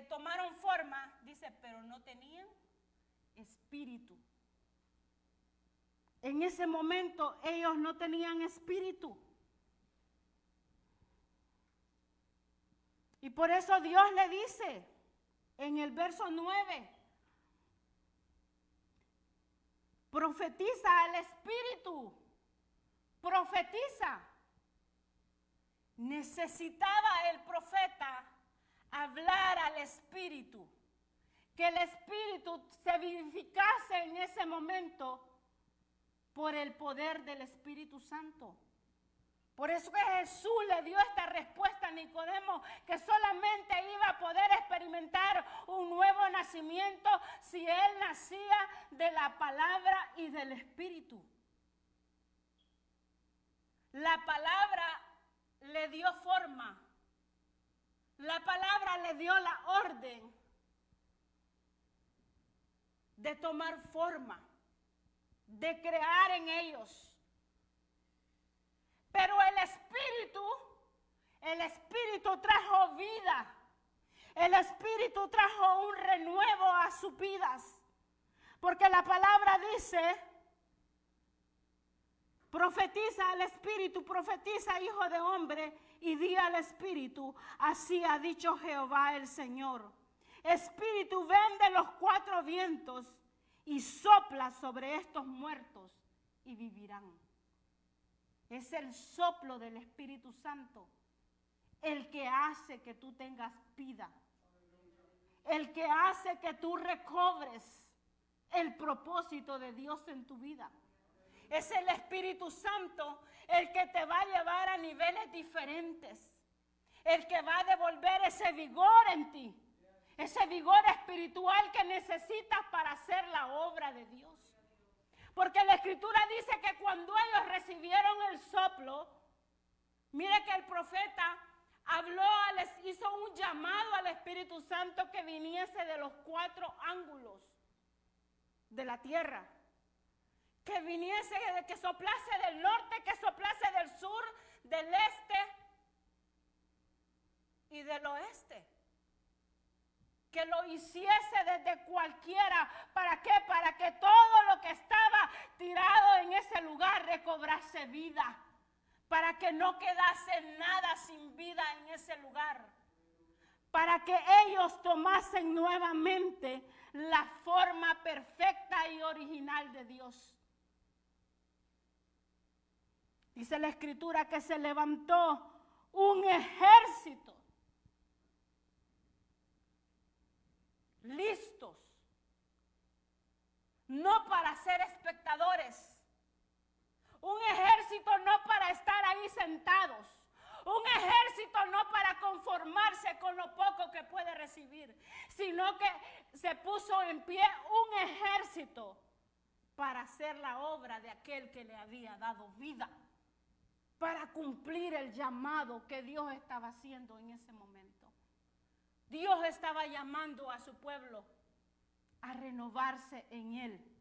S2: tomaron forma, dice, pero no tenían espíritu. En ese momento ellos no tenían espíritu. Y por eso Dios le dice en el verso 9, profetiza al espíritu, profetiza. Necesitaba el profeta hablar al espíritu, que el espíritu se vivificase en ese momento por el poder del Espíritu Santo. Por eso que Jesús le dio esta respuesta a Nicodemo, que solamente iba a poder experimentar un nuevo nacimiento si él nacía de la palabra y del Espíritu. La palabra le dio forma, la palabra le dio la orden de tomar forma, de crear en ellos. Pero el Espíritu trajo vida. El Espíritu trajo un renuevo a sus vidas. Porque la palabra dice, profetiza al Espíritu, profetiza, hijo de hombre, y di al Espíritu, así ha dicho Jehová el Señor. Espíritu, ven de los cuatro vientos y sopla sobre estos muertos y vivirán. Es el soplo del Espíritu Santo el que hace que tú tengas vida, el que hace que tú recobres el propósito de Dios en tu vida. Es el Espíritu Santo el que te va a llevar a niveles diferentes, el que va a devolver ese vigor en ti, ese vigor espiritual que necesitas para hacer la obra de Dios. Porque la Escritura dice que cuando ellos recibieron el soplo, mire que el profeta hizo un llamado al Espíritu Santo que viniese de los cuatro ángulos de la tierra. Que viniese, que soplase del norte, que soplase del sur, del este y del oeste. Que lo hiciese desde cualquiera. ¿Para qué? Para que todo lo que estaba tirado en ese lugar recobrase vida. Para que no quedase nada sin vida en ese lugar. Para que ellos tomasen nuevamente la forma perfecta y original de Dios. Dice la Escritura que se levantó un ejército listos, no para ser espectadores, un ejército no para estar ahí sentados, un ejército no para conformarse con lo poco que puede recibir, sino que se puso en pie un ejército para hacer la obra de aquel que le había dado vida, para cumplir el llamado que Dios estaba haciendo en ese momento. Dios estaba llamando a su pueblo a renovarse en Él.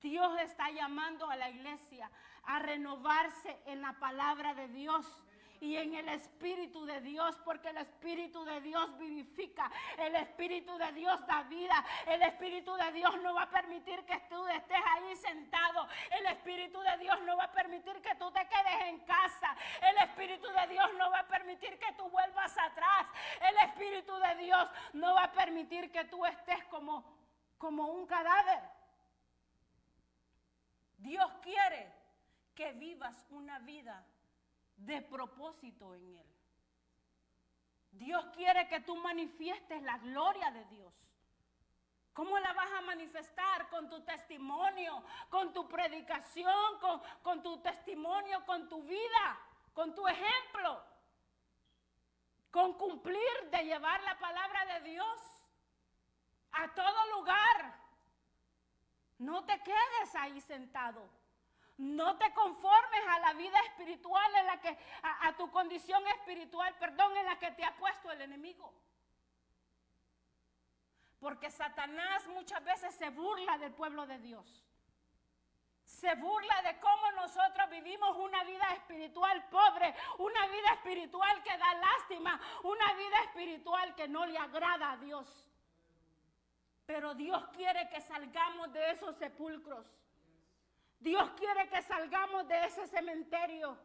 S2: Dios está llamando a la iglesia a renovarse en la palabra de Dios y en el Espíritu de Dios, porque el Espíritu de Dios vivifica, el Espíritu de Dios da vida, el Espíritu de Dios no va a permitir que tú estés ahí sentado, el Espíritu de Dios no va a permitir que tú te quedes en casa, el Espíritu de Dios no va a permitir que tú vuelvas atrás, el Espíritu de Dios no va a permitir que tú estés como un cadáver. Dios quiere que vivas una vida de propósito en Él. Dios quiere que tú manifiestes la gloria de Dios. ¿Cómo la vas a manifestar? Con tu testimonio, con tu predicación, con tu testimonio, con tu vida, con tu ejemplo, con cumplir de llevar la palabra de Dios a todo lugar. No te quedes ahí sentado. No te conformes a la vida espiritual en la que, a tu condición espiritual, en la que te ha puesto el enemigo. Porque Satanás muchas veces se burla del pueblo de Dios. Se burla de cómo nosotros vivimos una vida espiritual pobre, una vida espiritual que da lástima, una vida espiritual que no le agrada a Dios. Pero Dios quiere que salgamos de esos sepulcros. Dios quiere que salgamos de ese cementerio.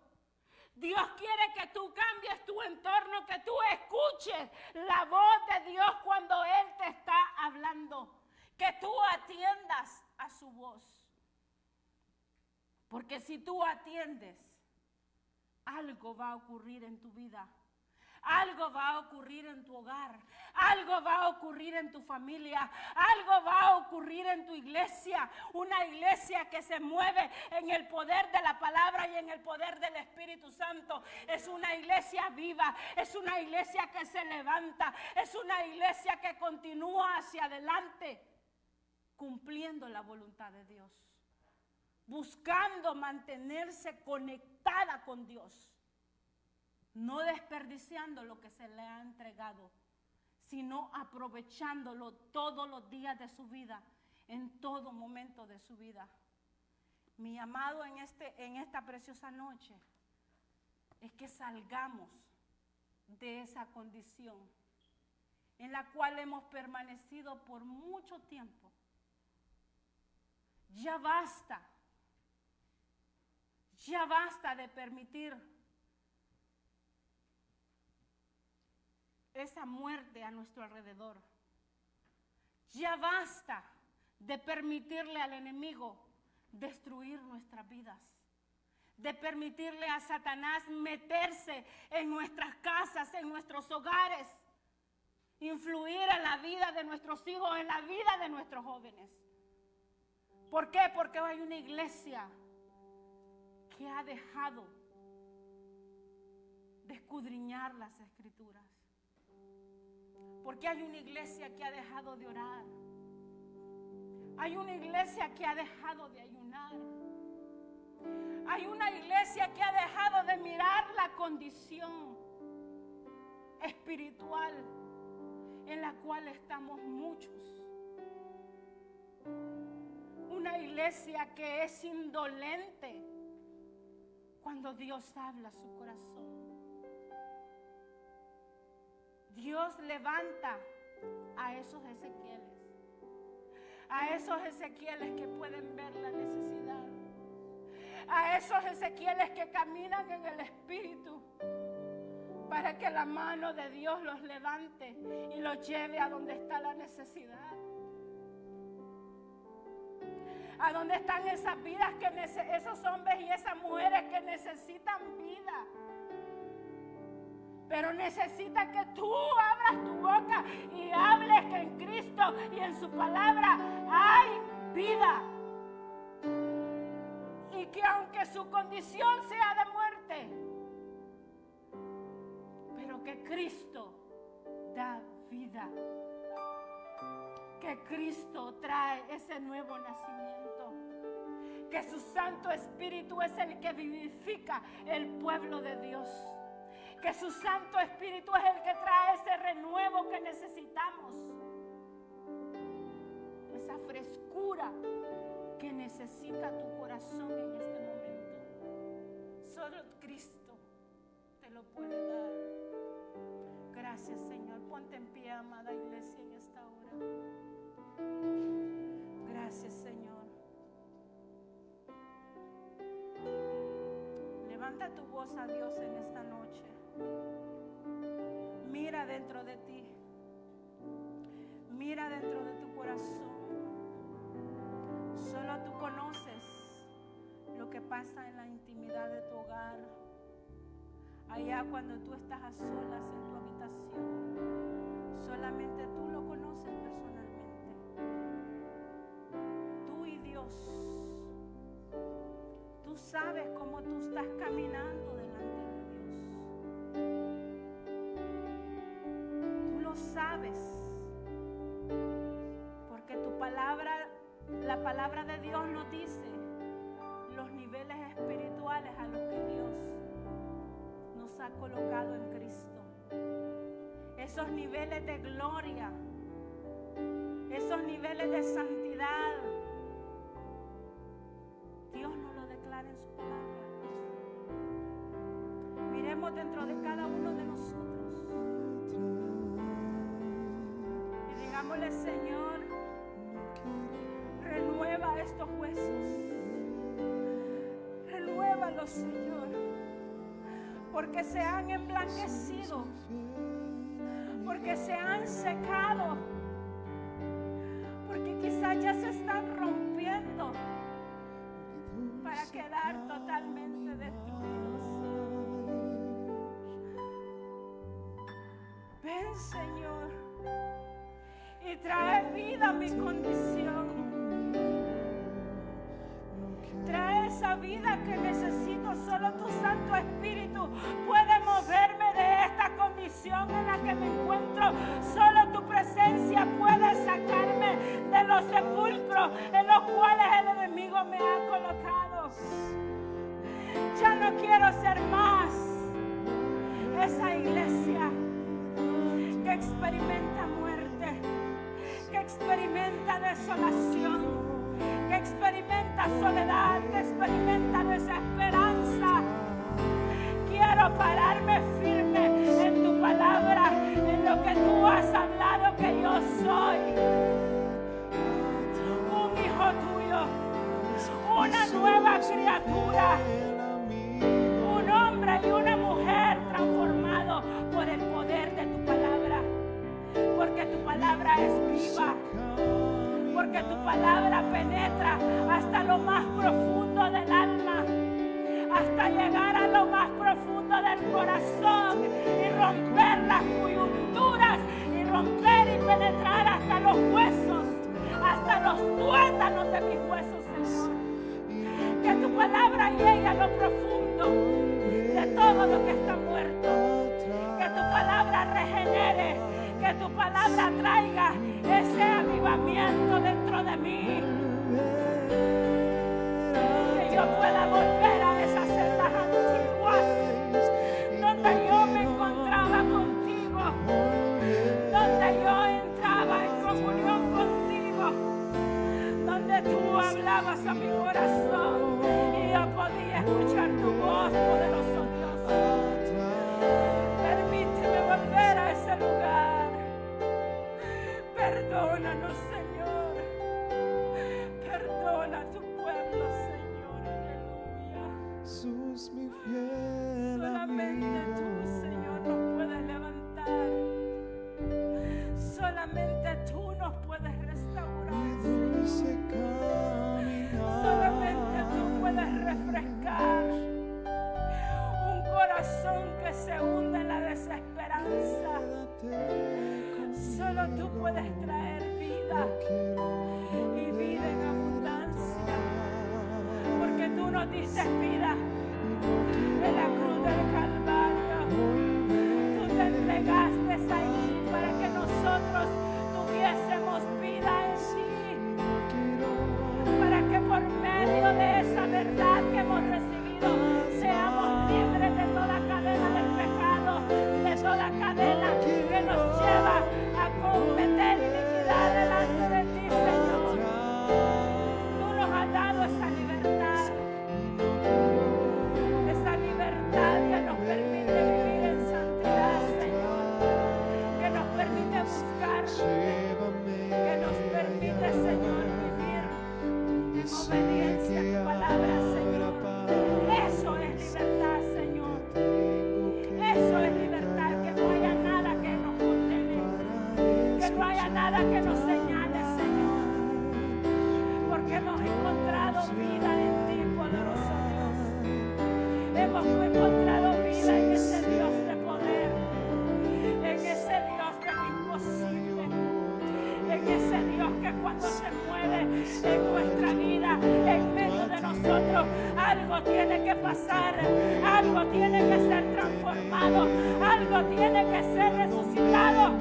S2: Dios quiere que tú cambies tu entorno, que tú escuches la voz de Dios cuando Él te está hablando. Que tú atiendas a su voz. Porque si tú atiendes, algo va a ocurrir en tu vida. Algo va a ocurrir en tu hogar, algo va a ocurrir en tu familia, algo va a ocurrir en tu iglesia. Una iglesia que se mueve en el poder de la palabra y en el poder del Espíritu Santo. Es una iglesia viva, es una iglesia que se levanta, es una iglesia que continúa hacia adelante, cumpliendo la voluntad de Dios, buscando mantenerse conectada con Dios. No desperdiciando lo que se le ha entregado, sino aprovechándolo todos los días de su vida, en todo momento de su vida. Mi amado, en esta preciosa noche, es que salgamos de esa condición en la cual hemos permanecido por mucho tiempo. Ya basta de permitir esa muerte a nuestro alrededor. Ya basta de permitirle al enemigo destruir nuestras vidas, de permitirle a Satanás meterse en nuestras casas, en nuestros hogares, influir en la vida de nuestros hijos, en la vida de nuestros jóvenes. ¿Por qué? Porque hay una iglesia que ha dejado de escudriñar las Escrituras. Porque hay una iglesia que ha dejado de orar. Hay una iglesia que ha dejado de ayunar. Hay una iglesia que ha dejado de mirar la condición espiritual en la cual estamos muchos. Una iglesia que es indolente cuando Dios habla a su corazón. Dios levanta a esos Ezequieles, a esos Ezequieles que pueden ver la necesidad, a esos Ezequieles que caminan en el Espíritu, para que la mano de Dios los levante y los lleve a donde está la necesidad, a donde están esas vidas, esos hombres y esas mujeres que necesitan vida. Pero necesita que tú abras tu boca y hables que en Cristo y en su palabra hay vida. Y que aunque su condición sea de muerte, pero que Cristo da vida. Que Cristo trae ese nuevo nacimiento. Que su Santo Espíritu es el que vivifica el pueblo de Dios. Que su Santo Espíritu es el que trae ese renuevo que necesitamos. Esa frescura que necesita tu corazón en este momento. Solo Cristo te lo puede dar. Gracias, Señor. Ponte en pie, amada iglesia, en esta hora. Gracias, Señor. Levanta tu voz a Dios en esta noche. Mira dentro de ti. Mira dentro de tu corazón. Solo tú conoces lo que pasa en la intimidad de tu hogar. allá cuando tú estás a solas en tu habitación, solamente tú lo conoces personalmente. Tú y Dios. Tú sabes cómo tú estás caminando delante de Dios. Tú lo sabes. Porque tu palabra, la palabra de Dios nos dice los niveles espirituales a los que Dios nos ha colocado en Cristo. Esos niveles de gloria, esos niveles de santidad, Dios nos lo declara en su palabra. Miremos dentro de cada uno de nosotros y digámosle: Señor, renueva estos huesos, renuévalos, Señor, porque se han emblanquecido, porque se han secado, porque quizás ya se están rompiendo para quedar totalmente destruidos. Ven, Señor, y trae vida a mi condición. Trae esa vida que necesito. Solo tu Santo Espíritu puede moverme de esta condición en la que me encuentro. Solo tu presencia puede sacarme de los sepulcros en los cuales el enemigo me ha colocado. Ya no quiero ser más esa iglesia que experimenta muerte, que experimenta desolación, que experimenta soledad, que experimenta desesperanza. Quiero pararme firme en tu palabra, en lo que tú has hablado que yo soy. Un hijo tuyo, una nueva criatura, un hombre y una mujer transformados por el poder de tu palabra, porque tu palabra es viva, porque tu palabra penetra hasta lo más profundo del alma, hasta llegar a lo más profundo del corazón y romper las coyunturas y romper y penetrar hasta los huesos, hasta los tuétanos de mis huesos, Señor. Que tu palabra llegue a lo profundo de todo lo que está muerto, que tu palabra regenere, que tu palabra traiga ese avivamiento dentro de mí, que yo pueda volver a esas sendas antiguas donde yo me encontraba contigo, donde yo entraba en comunión contigo, donde tú hablabas a mi corazón y yo podía escuchar tu voz, poderoso Dios. Permíteme volver a ese lugar. Perdónanos, Señor. Perdona a tu pueblo, Señor. Aleluya.
S3: Jesús, mi fiel
S2: Solamente
S3: amigo.
S2: tú, Señor, nos puedes levantar. Solamente tú nos puedes restaurar,
S3: Mi
S2: Señor.
S3: dulce caminar.
S2: Solamente tú puedes refrescar un corazón que se hunde en la desesperanza. Solo tú puedes traer vida y vida en abundancia, porque tú nos diste vida en la cruz del Calvario. Tú te entregaste ahí para que nosotros tuviésemos vida en ti, para que por medio de esa verdad que hemos recibido seamos libres de toda cadena del pecado, de toda cadena que nos lleva a cometer iniquidad delante de ti, Señor. Tú nos has dado esa libertad que nos milagro, algo tiene que pasar, algo tiene que ser transformado, algo tiene que ser resucitado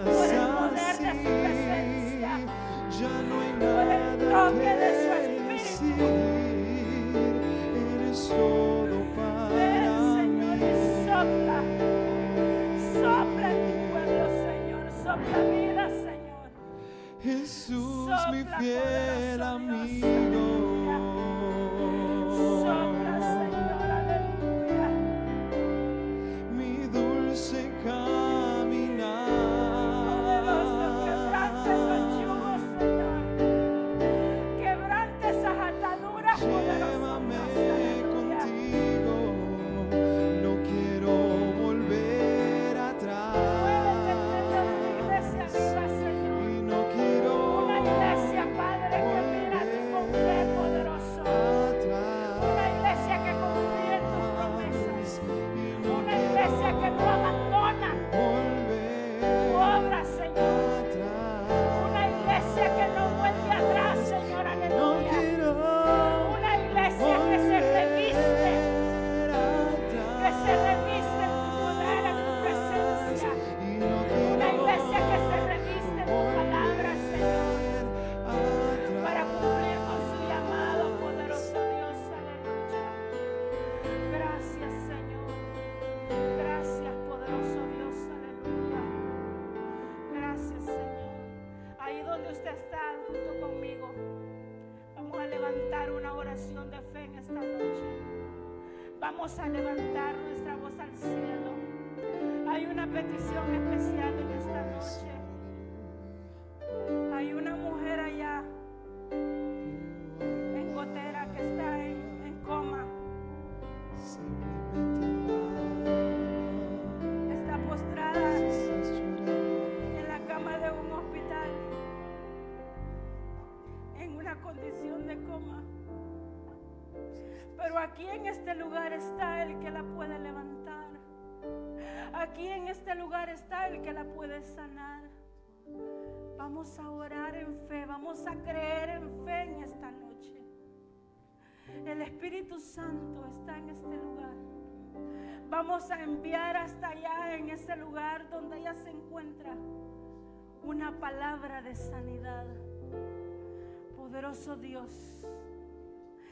S2: por el poder de su presencia, por el toque de su espíritu. Ven, Señor, y sopla en tu pueblo, Señor, sopla vida, Señor.
S3: Jesús,
S2: Sopla,
S3: mi fiel
S2: poderoso Dios,
S3: amigo.
S2: Sopla, Señor, aleluya.
S3: Mi dulce caminar.
S2: Poderoso, quebrante esos yugos, Señor. Quebrante esas ataduras, poderoso
S3: Llévame
S2: Dios, aleluya.
S3: contigo, no quiero volver atrás.
S2: Muévete en medio de una iglesia viva, Señor.
S3: Y no quiero
S2: Una iglesia, Padre, que mira a ti con fe, poderoso. Una iglesia que confía en tus promesas. Una iglesia que no abandona tu obra, Señor. Una iglesia que no vuelve atrás, Señor, aleluya. Una iglesia que se reviste en tu poder, en tu presencia. Una iglesia que se reviste en tu palabra, Señor, para cumplir con su llamado, poderoso Dios, aleluya. Gracias, Señor. Gracias, poderoso Dios, aleluya. Gracias, Señor. Ahí donde usted está, junto conmigo, vamos a levantar una oración de fe en esta noche. Vamos a levantar nuestra voz al cielo. Hay una petición especial en esta noche. Hay una mujer allá en Gotera que está en coma. Está postrada en la cama de un hospital en una condición de coma. Pero aquí en este lugar está el que la puede levantar. Aquí en este lugar está el que la puede sanar. Vamos a orar en fe, vamos a creer en fe en esta noche. El Espíritu Santo está en este lugar. Vamos a enviar hasta allá, en ese lugar donde ella se encuentra, una palabra de sanidad. Poderoso Dios,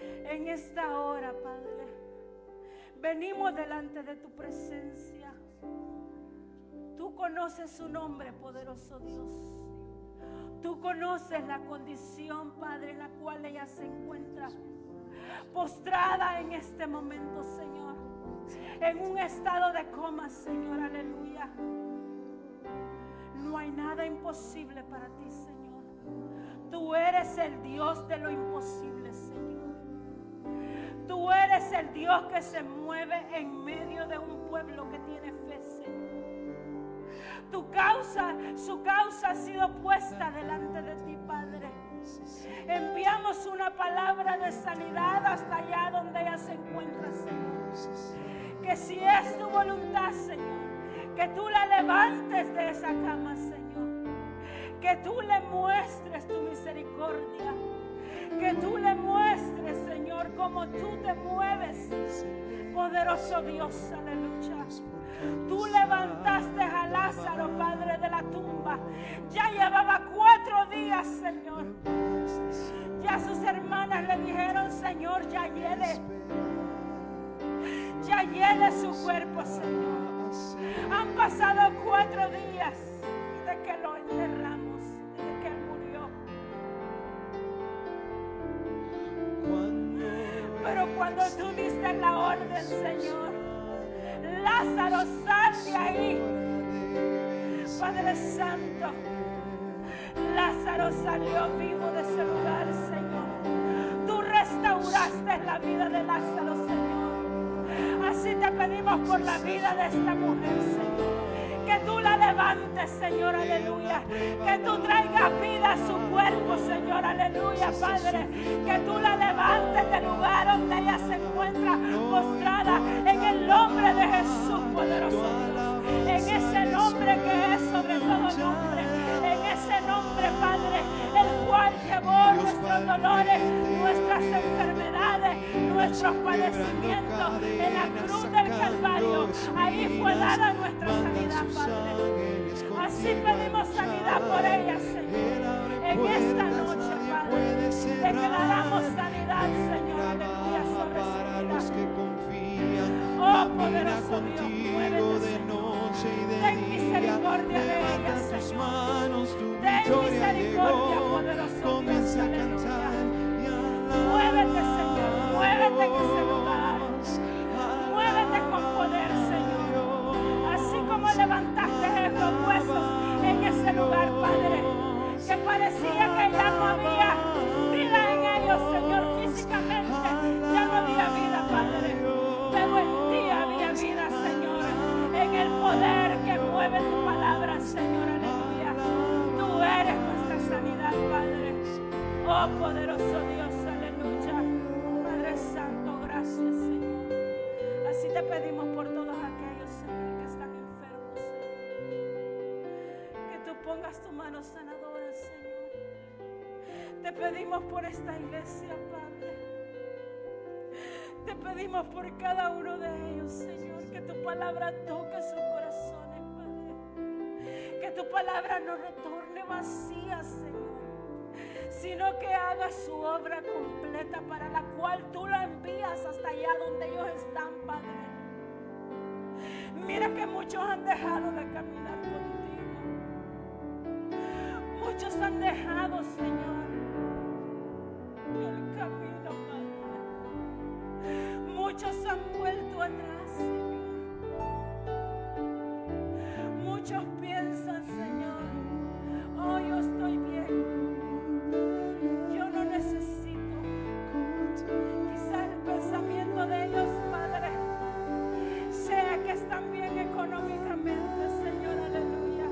S2: en esta hora, Padre, venimos delante de tu presencia. Tú conoces su nombre, poderoso Dios. Tú conoces la condición, Padre, en la cual ella se encuentra, postrada en este momento, Señor, en un estado de coma, Señor, aleluya. No hay nada imposible para ti, Señor. Tú eres el Dios de lo imposible, Señor. Tú eres el Dios que se mueve en medio de un pueblo que tiene fe, Señor. Su causa ha sido puesta delante de ti, Padre. Enviamos una palabra de sanidad hasta allá donde ella se encuentra, Señor. Que si es tu voluntad, Señor, que tú la levantes de esa cama, Señor. Que tú le muestres tu misericordia. Que tú le muestres, Señor, cómo tú te mueves. Poderoso Dios, aleluya. Tú levantaste a Lázaro, Padre, de la tumba. Ya llevaba 4 días, Señor. Ya sus hermanas le dijeron, Señor, ya hiele su cuerpo, Señor. Han pasado 4 días de que lo enterramos, de que él murió. Pero cuando tú diste la orden, Señor, Lázaro, sal de ahí. Padre Santo, Lázaro salió vivo de ese lugar, Señor. Tú restauraste la vida de Lázaro, Señor. Así te pedimos por la vida de esta mujer, Señor. Que tú la levantes, Señor, aleluya. Que tú traigas vida a su cuerpo, Señor, aleluya, Padre. Que tú la levantes del lugar donde ella se encuentra postrada, en el nombre de Jesús, poderoso Dios. En ese nombre que es sobre todo nombre. En ese nombre, Padre, el cual llevó nuestros dolores, nuestras enfermedades,
S1: nuestros padecimientos en la cruz del Calvario. Ahí fue dada nuestra sanidad, Padre. Así pedimos sanidad por ella, Señor. En esta noche, Padre, declaramos sanidad, Señor. Aleluya, sobre su vida. Oh, poderoso Dios, muévete, Señor. Ten misericordia de ella, Señor. Ten misericordia, poderoso Dios. Aleluya. Muévete, Señor. Muévete en ese lugar. Muévete con poder, Señor. Así como levantaste los huesos en ese lugar, Padre, que parecía que ya no había vida en ellos, Señor. Físicamente ya no había vida, Padre, pero en ti había vida, Señor. En el poder que mueve tu palabra, Señor. Aleluya. Tú eres nuestra sanidad, Padre. Oh, poderoso Dios, aleluya. Padre Santo, gracias, Señor. Así te pedimos por todos aquellos, Señor, que están enfermos, Señor. Que tú pongas tu mano sanadora, Señor. Te pedimos por esta iglesia, Padre. Te pedimos por cada uno de ellos, Señor, que tu palabra toque sus corazones, Padre. Que tu palabra no retorne vacía, Señor, sino que haga su obra completa para la cual tú la envías hasta allá donde ellos están, Padre. Mira que muchos han dejado de caminar contigo. Muchos han dejado, Señor, el camino, Padre. Muchos han vuelto atrás, Señor. Muchos piensan, Señor, oh, yo estoy bien. Yo no necesito. Quizás el pensamiento de ellos, Padre, sea que están bien económicamente, Señor, aleluya.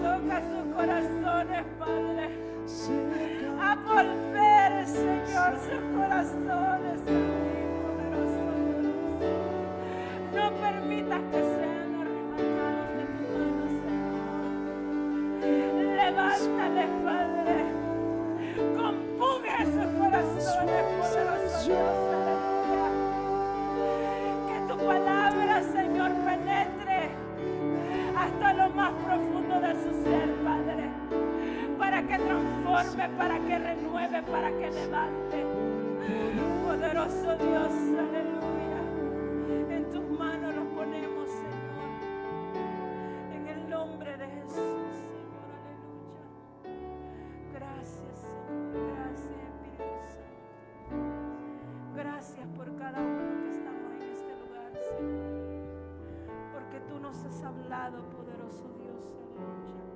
S1: Toca sus corazones, Padre, a volver, Señor, sus corazones a ti, poderoso Dios. No permitas que sean arrebatados de tu mano, Señor. Levántales, Padre. Compunge sus corazones, poderoso Dios, aleluya. Que tu palabra, Señor, penetre hasta lo más profundo de su ser, Padre, para que transforme, para que renueve, para que levante. Poderoso Dios, aleluya. En tus manos nos ponemos, Señor, en el nombre de Jesús, Señor, aleluya. Gracias, Señor, gracias, Espíritu Santo. Gracias por cada uno que estamos en este lugar, Señor, porque tú nos has hablado, poderoso Dios, aleluya.